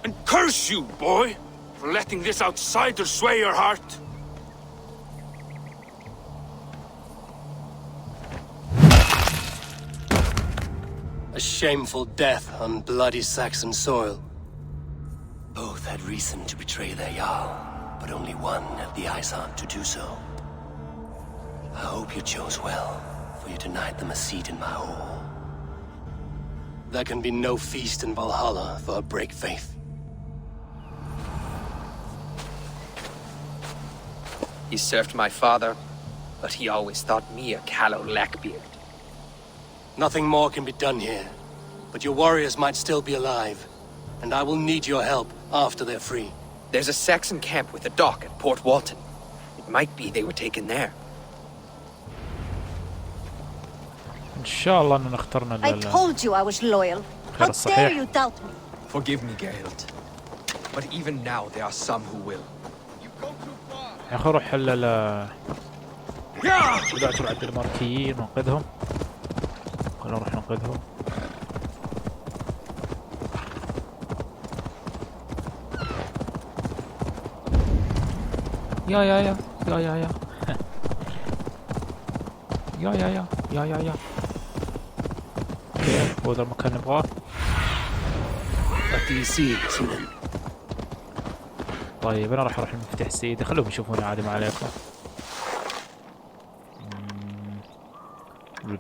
S16: And curse you, boy, for letting this outsider sway your heart.
S10: A shameful death on bloody Saxon soil.
S2: Both had reason to betray their Jarl, but only one had the eyesight to do so. I hope you chose well, for you denied them a seat in my hall. There can be no feast in Valhalla for a break faith.
S15: He served my father, but he always thought me a callow lackbeard.
S2: Nothing more can be done here, but your warriors might still be alive, and I will need your help after they're free.
S15: There's a Saxon camp with a dock at Port Walton. It might be they were taken there.
S1: إن شاء الله إننا اخترنا
S18: I told you I was loyal. How dare you doubt me?
S15: Forgive me, Geralt. But even now there are some who will.
S1: يا أخي روح بدأت تروح عند الماركيين ننقذهم. خلينا نروح ننقذهم. يا يا يا يا يا يا يا يا يا يا يا يا. اوكي هو ذا المكان نبغاه. طيب انا راح اروح المفتاح سيدي، خلوهم يشوفوني عادي ما عليكم.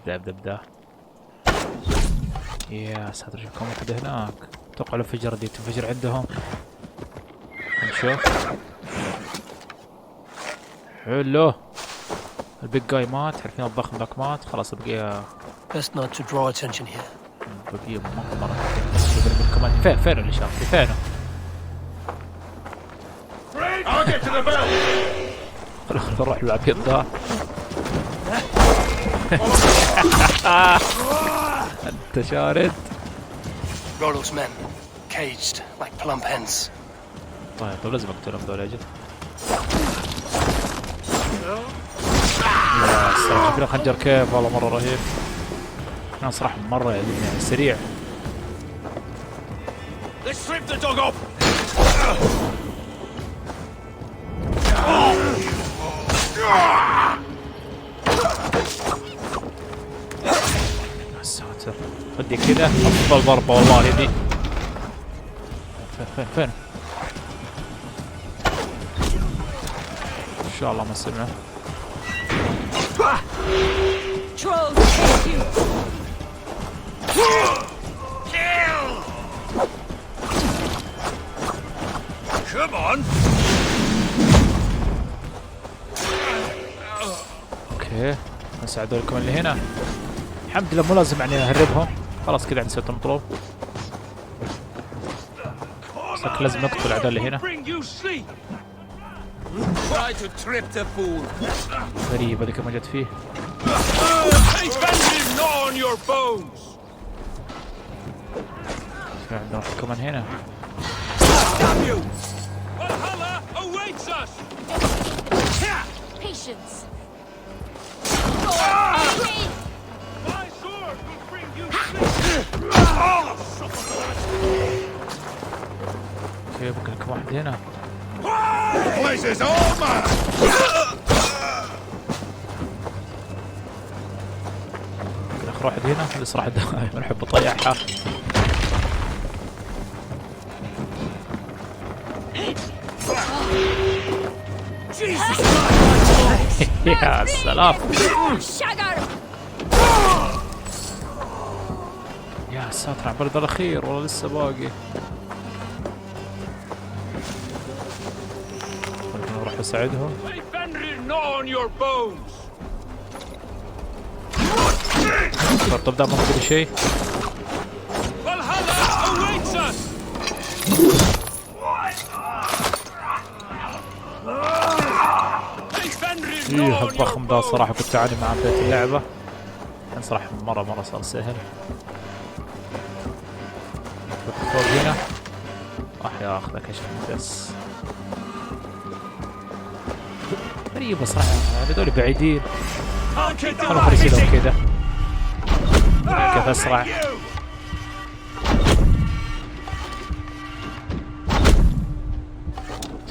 S1: ابدا يا ساتر شوف كم واحد هناك. اتوقع لو فجر دي تنفجر عندهم. نشوف. حلو البيج جاي مات، عارفين الضخم ذاك مات، خلاص البقية
S2: Best not to draw attention here.
S1: البقية مرة كمان. فين اللي شافني؟ فينه؟
S16: I'll get to the bell.
S1: خلونا نروح للعبيط ذا. انت شارد.
S2: Rollo's men, caged like plump hens.
S1: طيب لازم اقتلهم ذول يا اجل. يا سلام شكله خنجر كيف والله مرة رهيب. انا صراحة مرة يعني سريع.
S16: Let's strip the dog off.
S1: يا ساتر ودي كذا افضل ضربة والله دي. فين ان شاء الله ما سمعه.
S8: Trolls hate you.
S16: Kill. Come on.
S1: اوكي نساعد لكم اللي هنا. الحمد لله مو لازم يعني اهربهم، خلاص كذا عندي سويت المطلوب. بس لازم نقتل الاعداء اللي هنا. غريبة ذيك ما جت فيه. في عندنا واحد كمان هنا. اوكي بقى لكم واحد هنا. اخر واحد هنا اللي صراحة دائما احب اطيحها. يا سلام يا ساتر على البلد الاخير والله لسه باقي. نروح نساعدهم. طب ده ما في شيء. ايه الضخم ده صراحة كنت اعاني مع بداية اللعبة، كان صراحة مرة صار سهل. فوق هنا راح ياخذك كشف بس غريبة صراحة، هذول بعيدين. خلوهم يصيرون كذا كيف اسرع.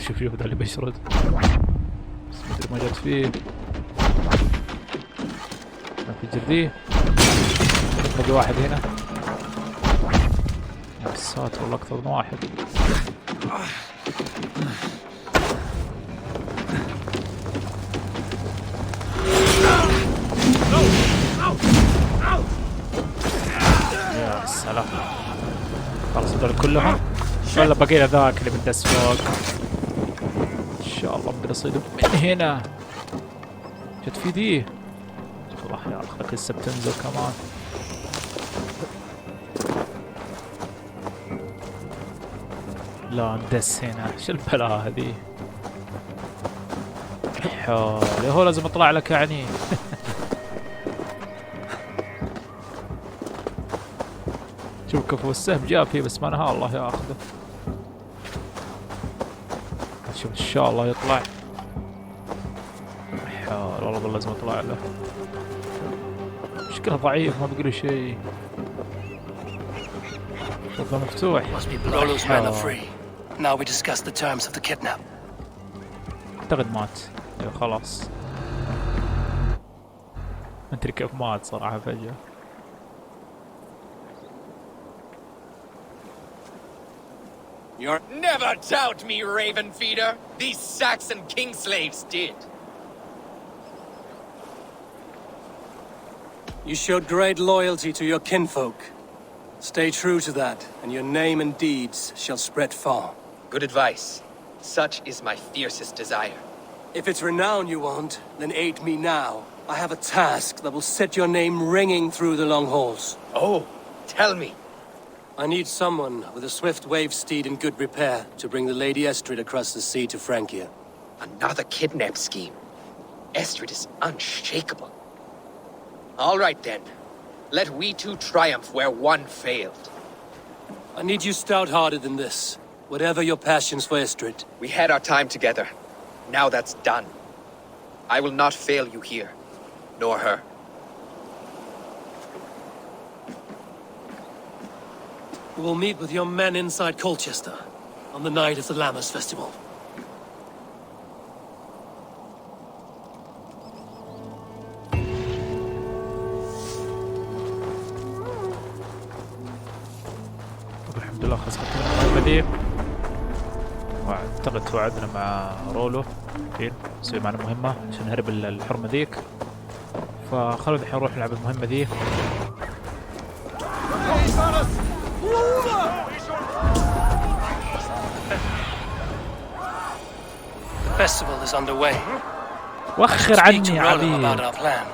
S1: شوف ذا اللي بيشرد بس مدري ما جت فيه. ما في جرديه. باقي واحد هنا. يا ساتر والله اكثر من واحد. يا هلا خلاص هذول كلهم ولا باقي له ذاك اللي بندس فوق. ان شاء الله بقدر اصيده من هنا. جت في دي خلاص ياخذك لسه بتنزل كمان. لا ندس هنا شو البلاء هذي. حول هو لازم اطلع لك يعني. شوف كفو السهم جاء فيه بس ما نهى الله ياخذه. شوف ان شاء الله يطلع. حول والله لازم اطلع له. شكله ضعيف ما بقول شيء. شوفه مفتوح.
S2: Rolo's men are free. Now we discuss the terms of the kidnap.
S1: اعتقد مات. ايوه خلاص. ما ادري كيف مات صراحة فجأة.
S15: You'll never doubt me, Raven Feeder. These Saxon king slaves did.
S10: You showed great loyalty to your kinfolk. Stay true to that, and your name and deeds shall spread far.
S15: Good advice. Such is my fiercest desire.
S10: If it's renown you want, then aid me now. I have a task that will set your name ringing through the long halls.
S15: Oh, tell me.
S10: I need someone with a swift wave steed in good repair to bring the Lady Estrid across the sea to Francia.
S15: Another kidnap scheme. Estrid is unshakable. All right then. Let we two triumph where one failed.
S10: I need you stout-hearted in this, whatever your passions for Estrid.
S15: We had our time together. Now that's done. I will not fail you here, nor her.
S10: We will meet with your men inside Colchester on the night of the Lammas Festival.
S1: الحمد لله خلصت المهمة دي. واعتقد توعدنا مع رولو نسوي معنا مهمة عشان نهرب الحرمة ذيك. فخلونا الحين نروح نلعب المهمة ذي.
S2: The festival is underway.
S1: وخر عني يا عبيد.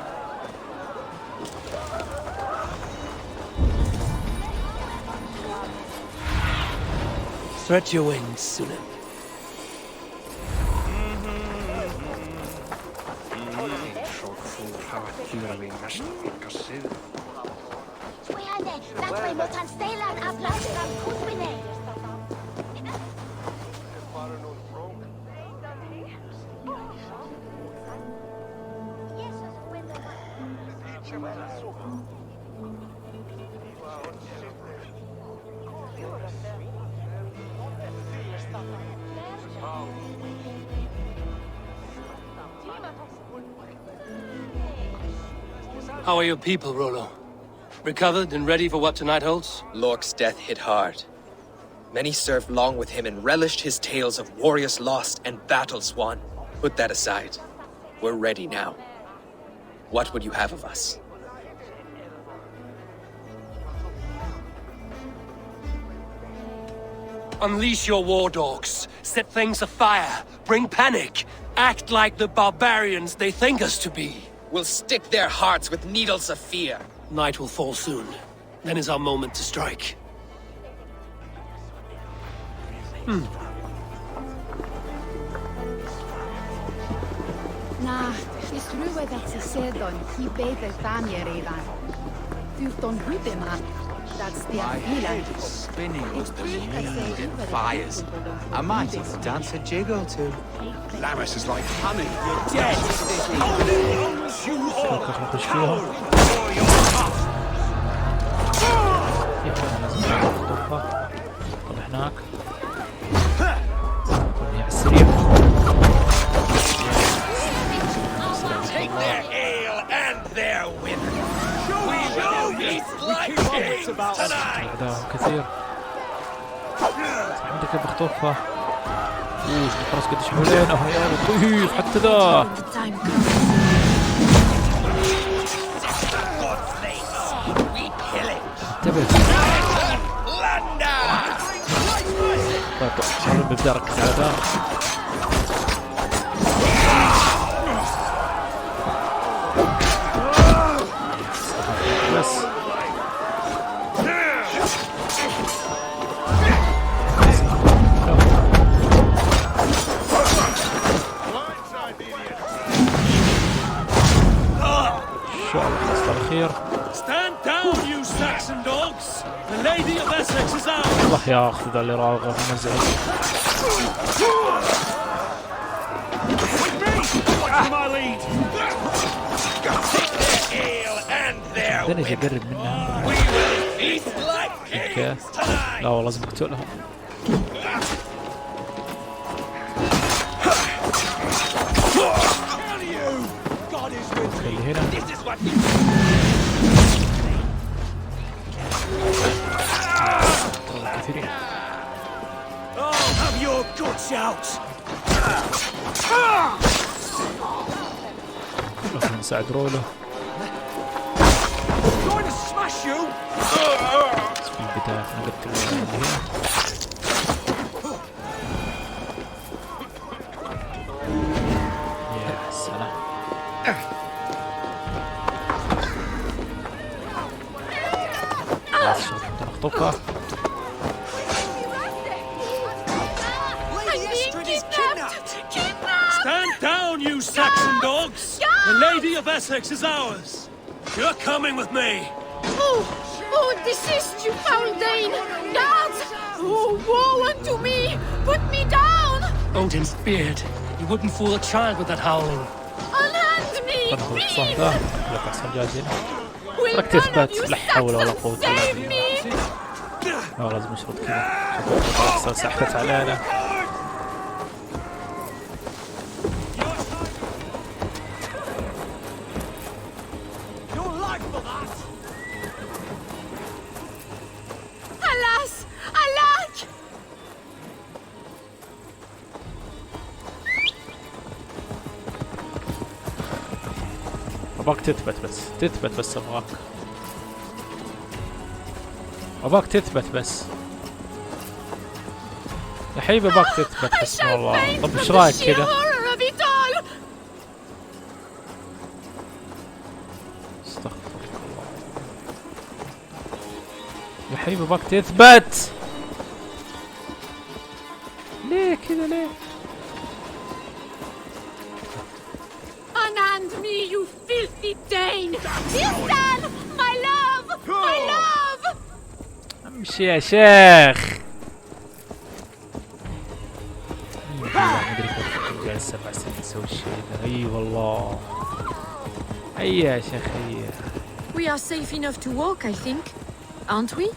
S10: Stretch your wings, Sunan. How are your people, Rolo? Recovered and ready for what tonight holds?
S15: Lork's death hit hard. Many served long with him and relished his tales of warriors lost and battles won. Put that aside. We're ready now. What would you have of us?
S10: Unleash your war dogs. Set things afire. Bring panic. Act like the barbarians they think us to be.
S15: We'll stick their hearts with needles of fear.
S10: Night will fall soon. Then is our moment to strike.
S19: Nah, it's true what that's said on he bade the Tanya Revan. You've done good, man. That's the
S11: head is spinning with the mood and fires. I might even dance a jig or two.
S6: Lammas is like honey.
S11: You're dead.
S1: طب هناك على السريع.
S15: Take their ale and their winner. We will feast like kings tonight.
S1: كثير. عندك بخطوفها. خلاص قديش حوالينا يا لطيف حتى ذا. انتبه. حاول ببدأ أركز على ده. بس إن شاء الله خلصت على خير.
S10: Stand down, you Saxon dogs. The Lady of Essex is out.
S1: الله ياخذ اللي راغب مزعج. بدنا اجي اقرب منها. اوكي. لا والله لازم اقتلها. خلي هنا. كثيرين. لازم نساعد رولو. في البداية نقتل اللي هنا. يا سلام. نخطفها.
S10: Stand down, you Saxon dogs! The Lady of Essex is ours! You're coming with me!
S7: Oh, desist, you foul Dane! Guards! Oh, woe unto me! Put me down!
S10: Odin's beard. You wouldn't fool a child with that howling.
S7: Unhand me, please! Will
S1: راك تثبت. لا حول ولا قوة إلا بالله. لازم نشرط كذا. سحبت علينا.
S7: Alas! Alack!
S1: أباك تثبت بس. تثبت بس أبغاك. أباك تثبت بس. يا حبيبي أباك تثبت بس والله. طب إيش رأيك كذا؟ استغفر الله. يا حبيبي أباك تثبت. ليه كذا ليه؟
S7: Unhand me, you filthy Dane! Listen! My love! My love!
S1: امشي يا شيخ. ما ادري كيف جالس 7 سنين نسوي الشيء ذا. اي والله. اي يا شيخ هي.
S7: We are safe enough to walk, I think. Aren't we?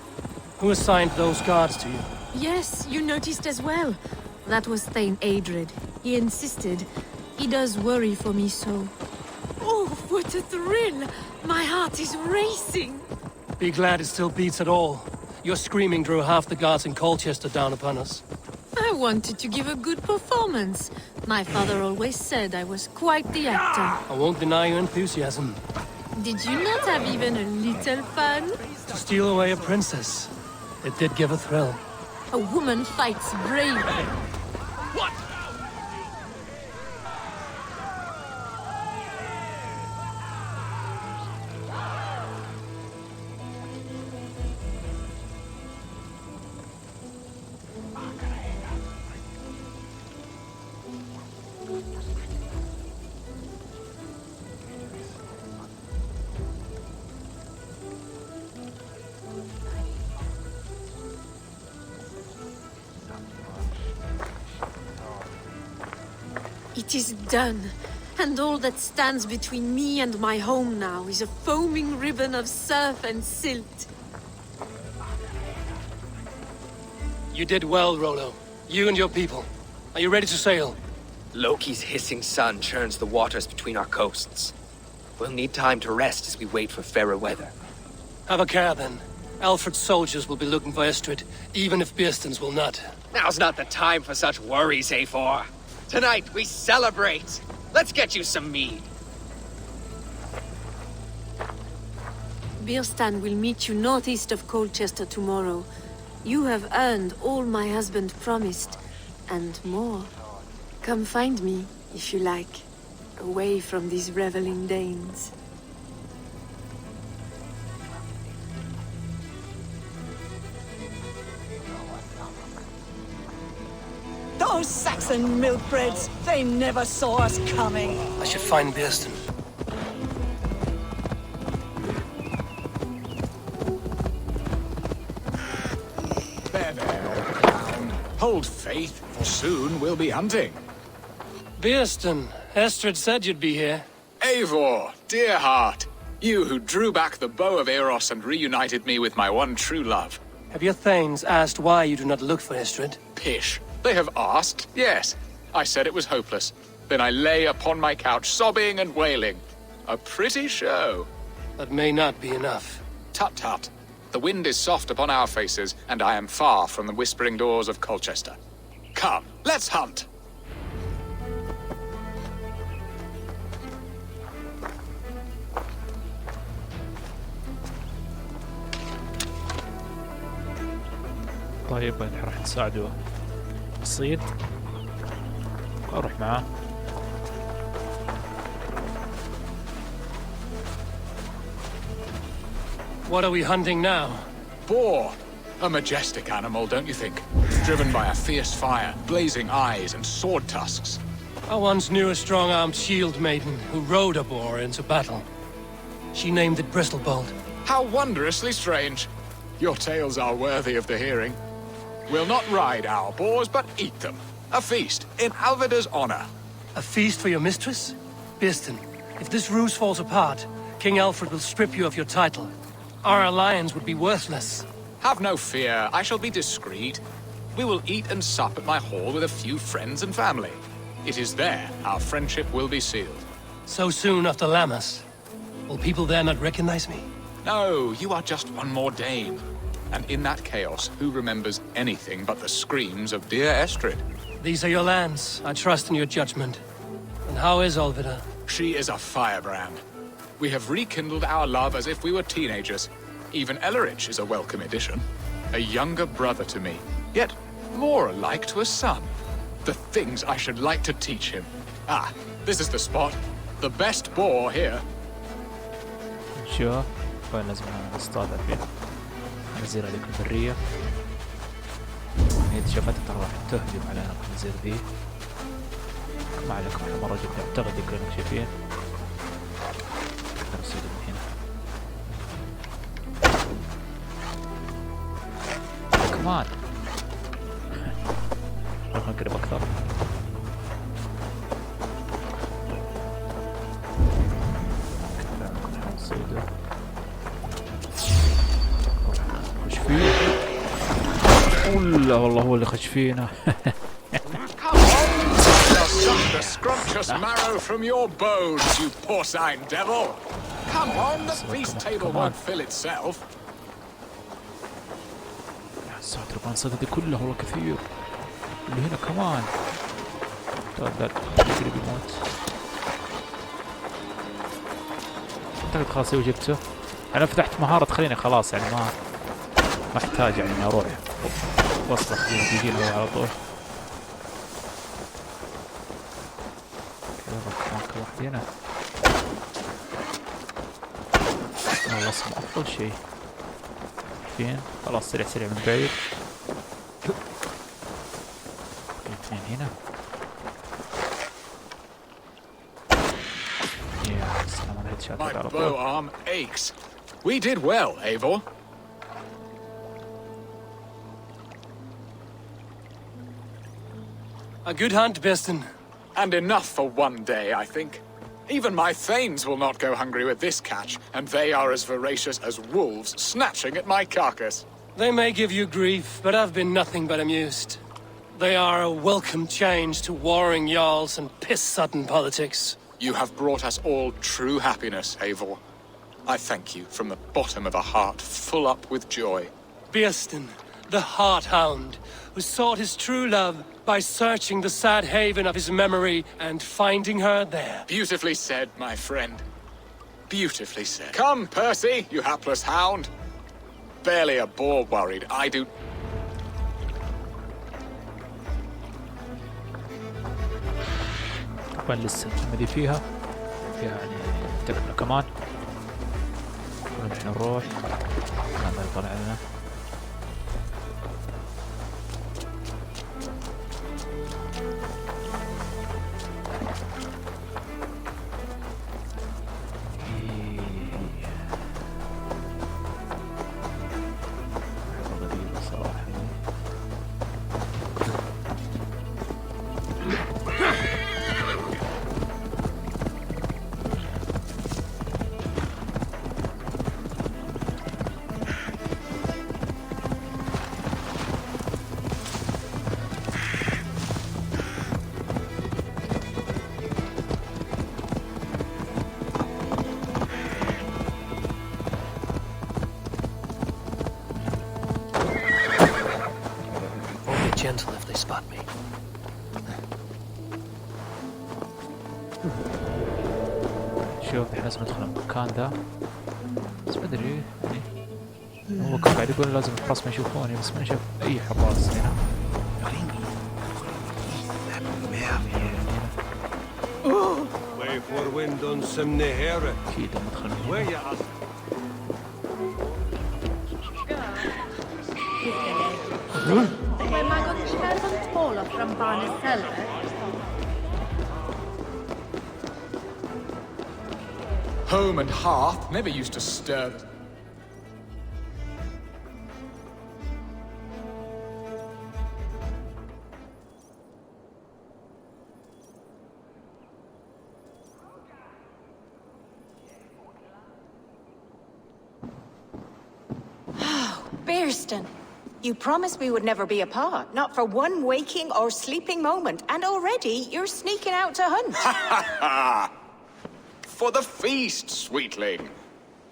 S10: Who assigned those guards to you?
S7: Yes, you noticed as well. That was Thane Adred. He insisted. He does worry for me so. Oh, what a thrill! My heart is racing.
S10: Be glad it still beats at all. Your screaming drew half the guards in Colchester down upon us.
S7: I wanted to give a good performance. My father always said I was quite the actor.
S10: I won't deny your enthusiasm.
S7: Did you not have even a little fun?
S10: To steal away a princess. It did give a thrill.
S7: A woman fights bravely.
S10: What?
S7: It is done, and all that stands between me and my home now is a foaming ribbon of surf and silt.
S10: You did well, Rollo. You and your people. Are you ready to sail?
S15: Loki's hissing sun churns the waters between our coasts. We'll need time to rest as we wait for fairer weather.
S10: Have a care, then. Alfred's soldiers will be looking for Estrid, even if Bearston's will not.
S15: Now's not the time for such worries, A4. Tonight, we celebrate. Let's get you some mead.
S7: Bearstan will meet you northeast of Colchester tomorrow. You have earned all my husband promised, and more. Come find me, if you like, away from these reveling Danes.
S17: Those Saxon milkbreds, they never saw us coming.
S10: I should find Bearston.
S9: There, old clown. Hold faith, for soon we'll be hunting.
S10: Bearston, Estrid said you'd be here.
S9: Eivor, dear heart. You who drew back the bow of Eros and reunited me with my one true love.
S10: Have your thanes asked why you do not look for Estrid?
S9: Pish. They have asked, yes. I said it was hopeless. Then I lay upon my couch, sobbing and wailing. A pretty show.
S10: That may not be enough.
S9: Tut-tut. The wind is soft upon our faces, and I am far from the whispering doors of Colchester. Come, let's hunt!
S1: طيب راح نساعده الصيد. أروح معاه.
S10: What are we hunting now?
S9: Boar. A majestic animal, don't you think? Driven by a fierce fire, blazing eyes and sword tusks.
S10: I once knew a strong-armed shield maiden who rode a boar into battle. She named it Bristlebolt.
S9: How wondrously strange. Your tales are worthy of the hearing. We'll not ride our boars, but eat them. A feast, in Alvida's honor.
S10: A feast for your mistress? Bearston, if this ruse falls apart, King Alfred will strip you of your title. Our alliance would be worthless.
S9: Have no fear, I shall be discreet. We will eat and sup at my hall with a few friends and family. It is there our friendship will be sealed.
S10: So soon after Lammas? Will people there not recognize me?
S9: No, you are just one more dame. And in that chaos, who remembers anything but the screams of dear Estrid?
S10: These are your lands. I trust in your judgment. And how is Alvida?
S9: She is a firebrand. We have rekindled our love as if we were teenagers. Even Ellerich is a welcome addition. A younger brother to me, yet more alike to a son. The things I should like to teach him. Ah, this is the spot. The best boar here.
S1: شو؟ وين لازم نصطاد الحين؟ نزير هذيك البرية. هي شافتها ترى راح تهجم علينا الخنزير ذي. ما عليكم احنا مرة جبنا اعتقد كلنا شايفين. نقدر نصيد من هنا. كمان. راح نقرب أكثر. نصيده. خش فيه. والله والله هو اللي خش فينا.
S9: The scrumptious marrow from your bones, you porcine devil! Come on, the feast table won't fill itself.
S1: يا ساتر البانصات دي كلها والله كثير. اللي هنا كمان. تفضل يقرب يموت. اعتقد خلاص جبته. انا فتحت مهارة تخليني خلاص يعني ما احتاج يعني اني اروح واصرخ يجي له على طول. كمان واحد هنا. والله اسمه افضل شيء. فين؟ خلاص سريع سريع من بعيد. اثنين هنا. يا سلام على الهيد شات على
S9: My
S1: طول.
S9: bow arm aches. We did well, Eivor.
S10: A good hunt, Bearston.
S9: And enough for one day, I think. Even my thanes will not go hungry with this catch, and they are as voracious as wolves snatching at my carcass.
S10: They may give you grief, but I've been nothing but amused. They are a welcome change to warring jarls and piss-sudden politics.
S9: You have brought us all true happiness, Eivor. I thank you from the bottom of a heart full up with joy.
S10: Bearston, the Heart-Hound, who sought his true love by searching the sad haven of his memory and finding her there.
S9: Beautifully said, my friend. Beautifully said. Come, Percy, you hapless hound. Barely a boar worried, I do...
S1: وين لسه دي فيها يعني تكملة كمان. نحن نروح هذا يطلع لنا.
S10: Gentle if they spot me.
S1: شوف احنا لازم ندخل المكان ذا بس ما ادري يعني هو كان قاعد يقول لازم الحراس ما يشوفوني بس ما نشوف اي حراس هنا. اكيد مدخل من هنا.
S9: Home and hearth never used to stir.
S13: Bearston, you promised we would never be apart, not for one waking or sleeping moment, and already you're sneaking out to hunt.
S9: For the feast, sweetling.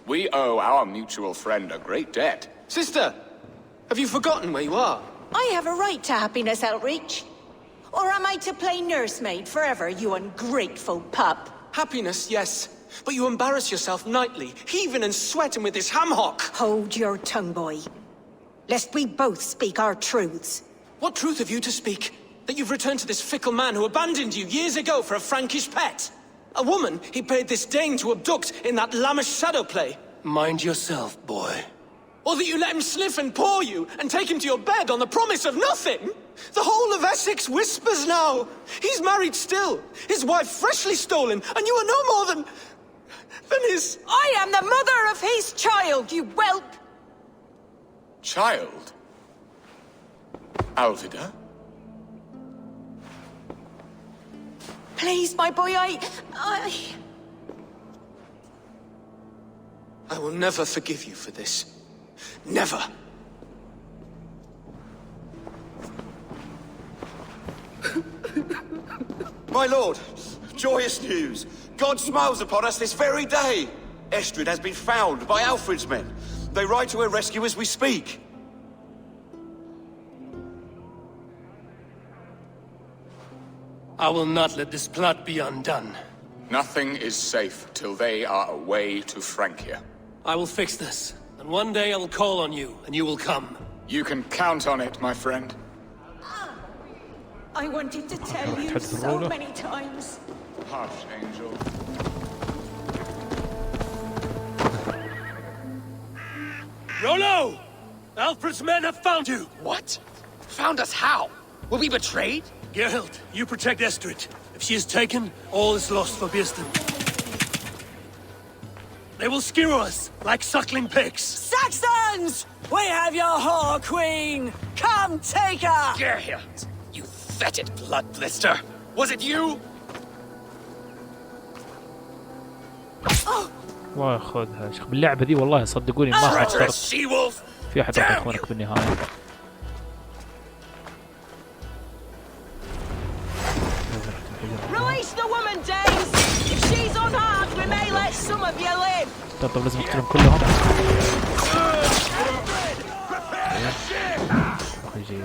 S9: We owe our mutual friend a great debt.
S12: Sister, have you forgotten where you are?
S13: I have a right to happiness outreach. Or am I to play nursemaid forever, you ungrateful pup?
S12: Happiness, yes. But you embarrass yourself nightly, heaving and sweating with this ham hock.
S13: Hold your tongue, boy. Lest we both speak our truths.
S12: What truth have you to speak? That you've returned to this fickle man who abandoned you years ago for a Frankish pet? A woman he paid this Dane to abduct in that lammish shadow play?
S10: Mind yourself, boy.
S12: Or that you let him sniff and paw you and take him to your bed on the promise of nothing? The whole of Essex whispers now. He's married still, his wife freshly stolen, and you are no more than his...
S13: I am the mother of his child, you whelp!
S9: Child? Alvida?
S13: Please, my boy, I
S12: will never forgive you for this. Never.
S6: My lord, joyous news. God smiles upon us this very day. Estrid has been found by Alfred's men. They ride to her rescue as we speak.
S10: I will not let this plot be undone.
S9: Nothing is safe till they are away to Francia.
S10: I will fix this, and one day I will call on you, and you will come.
S9: You can count on it, my friend.
S13: I wanted to tell you so many times.
S9: Hush, Angel.
S10: Rolo! Alfred's men have found you!
S15: What? Found us how? Were we betrayed?
S10: Gerhild, you protect Estrid. If she is taken, all is lost for Bearston. They will skewer us like suckling pigs.
S17: Saxons! We have your whore queen! Come take her!
S15: Gerhild, you fetid blood blister! Was it you?
S1: الله ياخذها يا شيخ باللعبة دي والله صدقوني ما راح اشترط في احد راح يخونك بالنهاية.
S17: Release the woman, Danes! If she's unharmed, we may let some of you live!
S1: طب لازم اقتلهم كلهم. يجي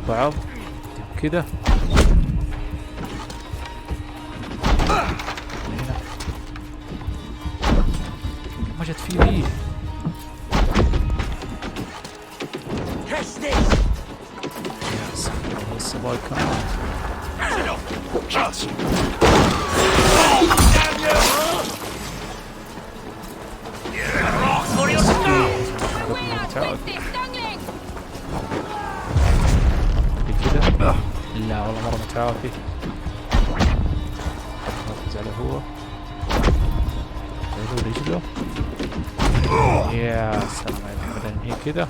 S1: بعض كذا. ما جت فيه ذي. يا ساتر. باي كمان. كذا لا والله مرة متعافي. ركز على هو رجله. يا سلام عليك. بعدين هي كذا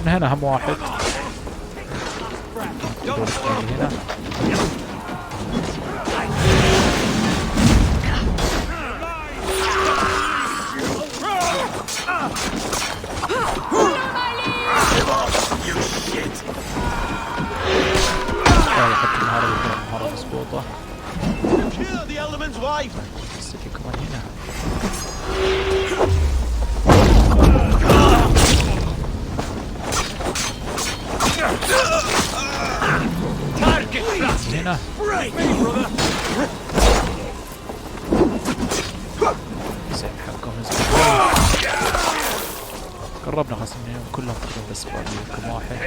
S1: من هنا هم واحد هنا. والله حتى المهارة بيكون مهارة مظبوطة. بس في كمان هنا. هنا زين حقهم قربنا خلاص منهم كلهم تقريبا بس باقي كم واحد.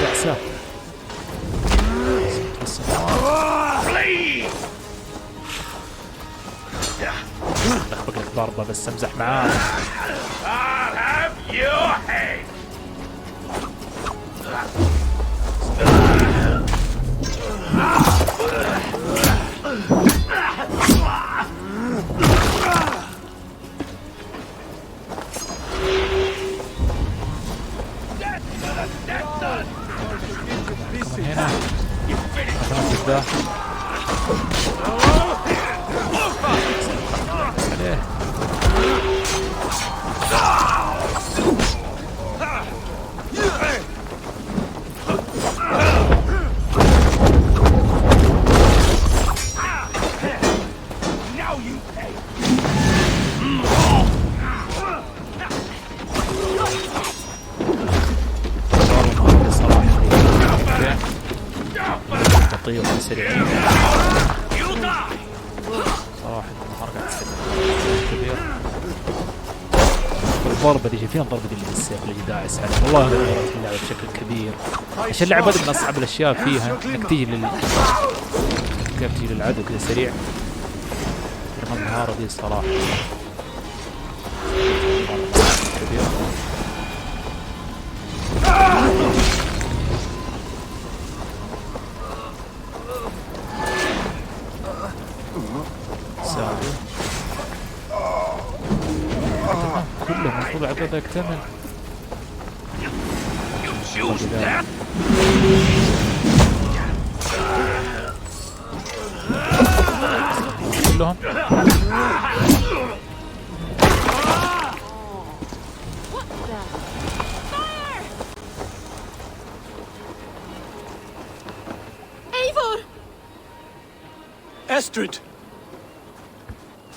S1: تأسى لك ضربة بس امزح معاه. هنا ذا عليه. طيب سريع صراحة المهارة قاعد تسرع كبير. الضربة اللي فيها ضربة اللي بالسيف اللي داعس عليه والله غيرت اللعبة بشكل كبير. عشان اللعبة من أصعب الأشياء فيها إنك تيجي كيف تيجي للعدو كذا سريع. المهارة دي الصراحة كبير. كله المفروض العدد يكتمل. كلهم
S10: Astrid!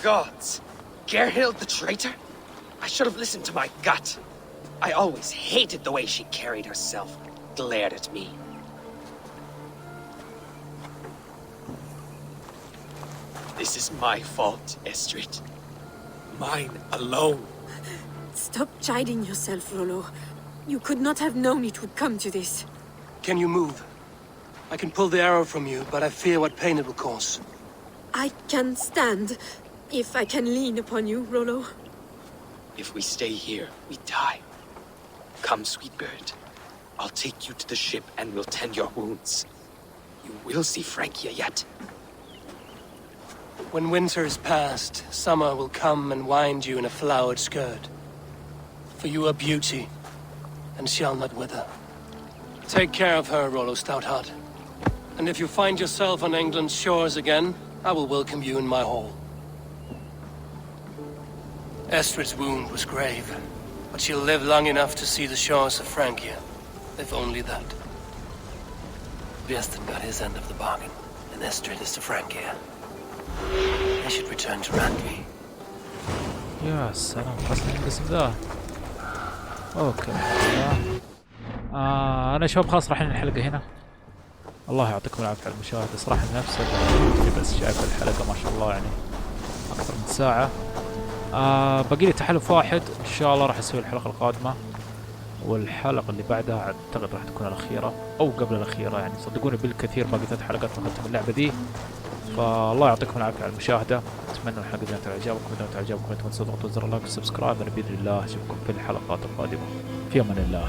S15: Gods! Gerhild the traitor? I should have listened to my gut. I always hated the way she carried herself, glared at me. This is my fault, Astrid. Mine alone.
S7: Stop chiding yourself, Rolo. You could not have known it would come to this.
S10: Can you move? I can pull the arrow from you, but I fear what pain it will cause.
S7: I can stand, if I can lean upon you, Rolo.
S15: If we stay here, we die. Come, sweet bird. I'll take you to the ship and we'll tend your wounds. You will see Frankia yet.
S10: When winter is past, summer will come and wind you in a flowered skirt. For you are beauty, and shall not wither. Take care of her, Rolo Stoutheart. And if you find yourself on England's shores again, I will welcome you in my hall. Astrid's wound was grave, but she'll live long enough to see the shores of Frankia, if only that.
S2: Björsten got his end of the bargain, and Astrid is to Frankia. I should return to Randvi.
S1: يا سلام خلصنا القسم ذا. اوكي انا شباب خلاص راح ننهي الحلقة هنا. الله يعطيكم العافية على المشاهدة صراحة نفس بس شايف الحلقة ما شاء الله يعني أكثر من ساعة. باقي لي تحالف واحد ان شاء الله راح اسوي الحلقة القادمة، والحلقة اللي بعدها اعتقد راح تكون الاخيرة او قبل الاخيرة، يعني صدقوني بالكثير باقي 3 حلقات نختم اللعبة دي. فالله يعطيكم العافية على المشاهدة، اتمنى الحلقة دي تعجبكم، اذا تعجبكم لا تنسوا تضغطوا زر اللايك والسبسكرايب. انا باذن الله اشوفكم في الحلقات القادمة، في امان الله.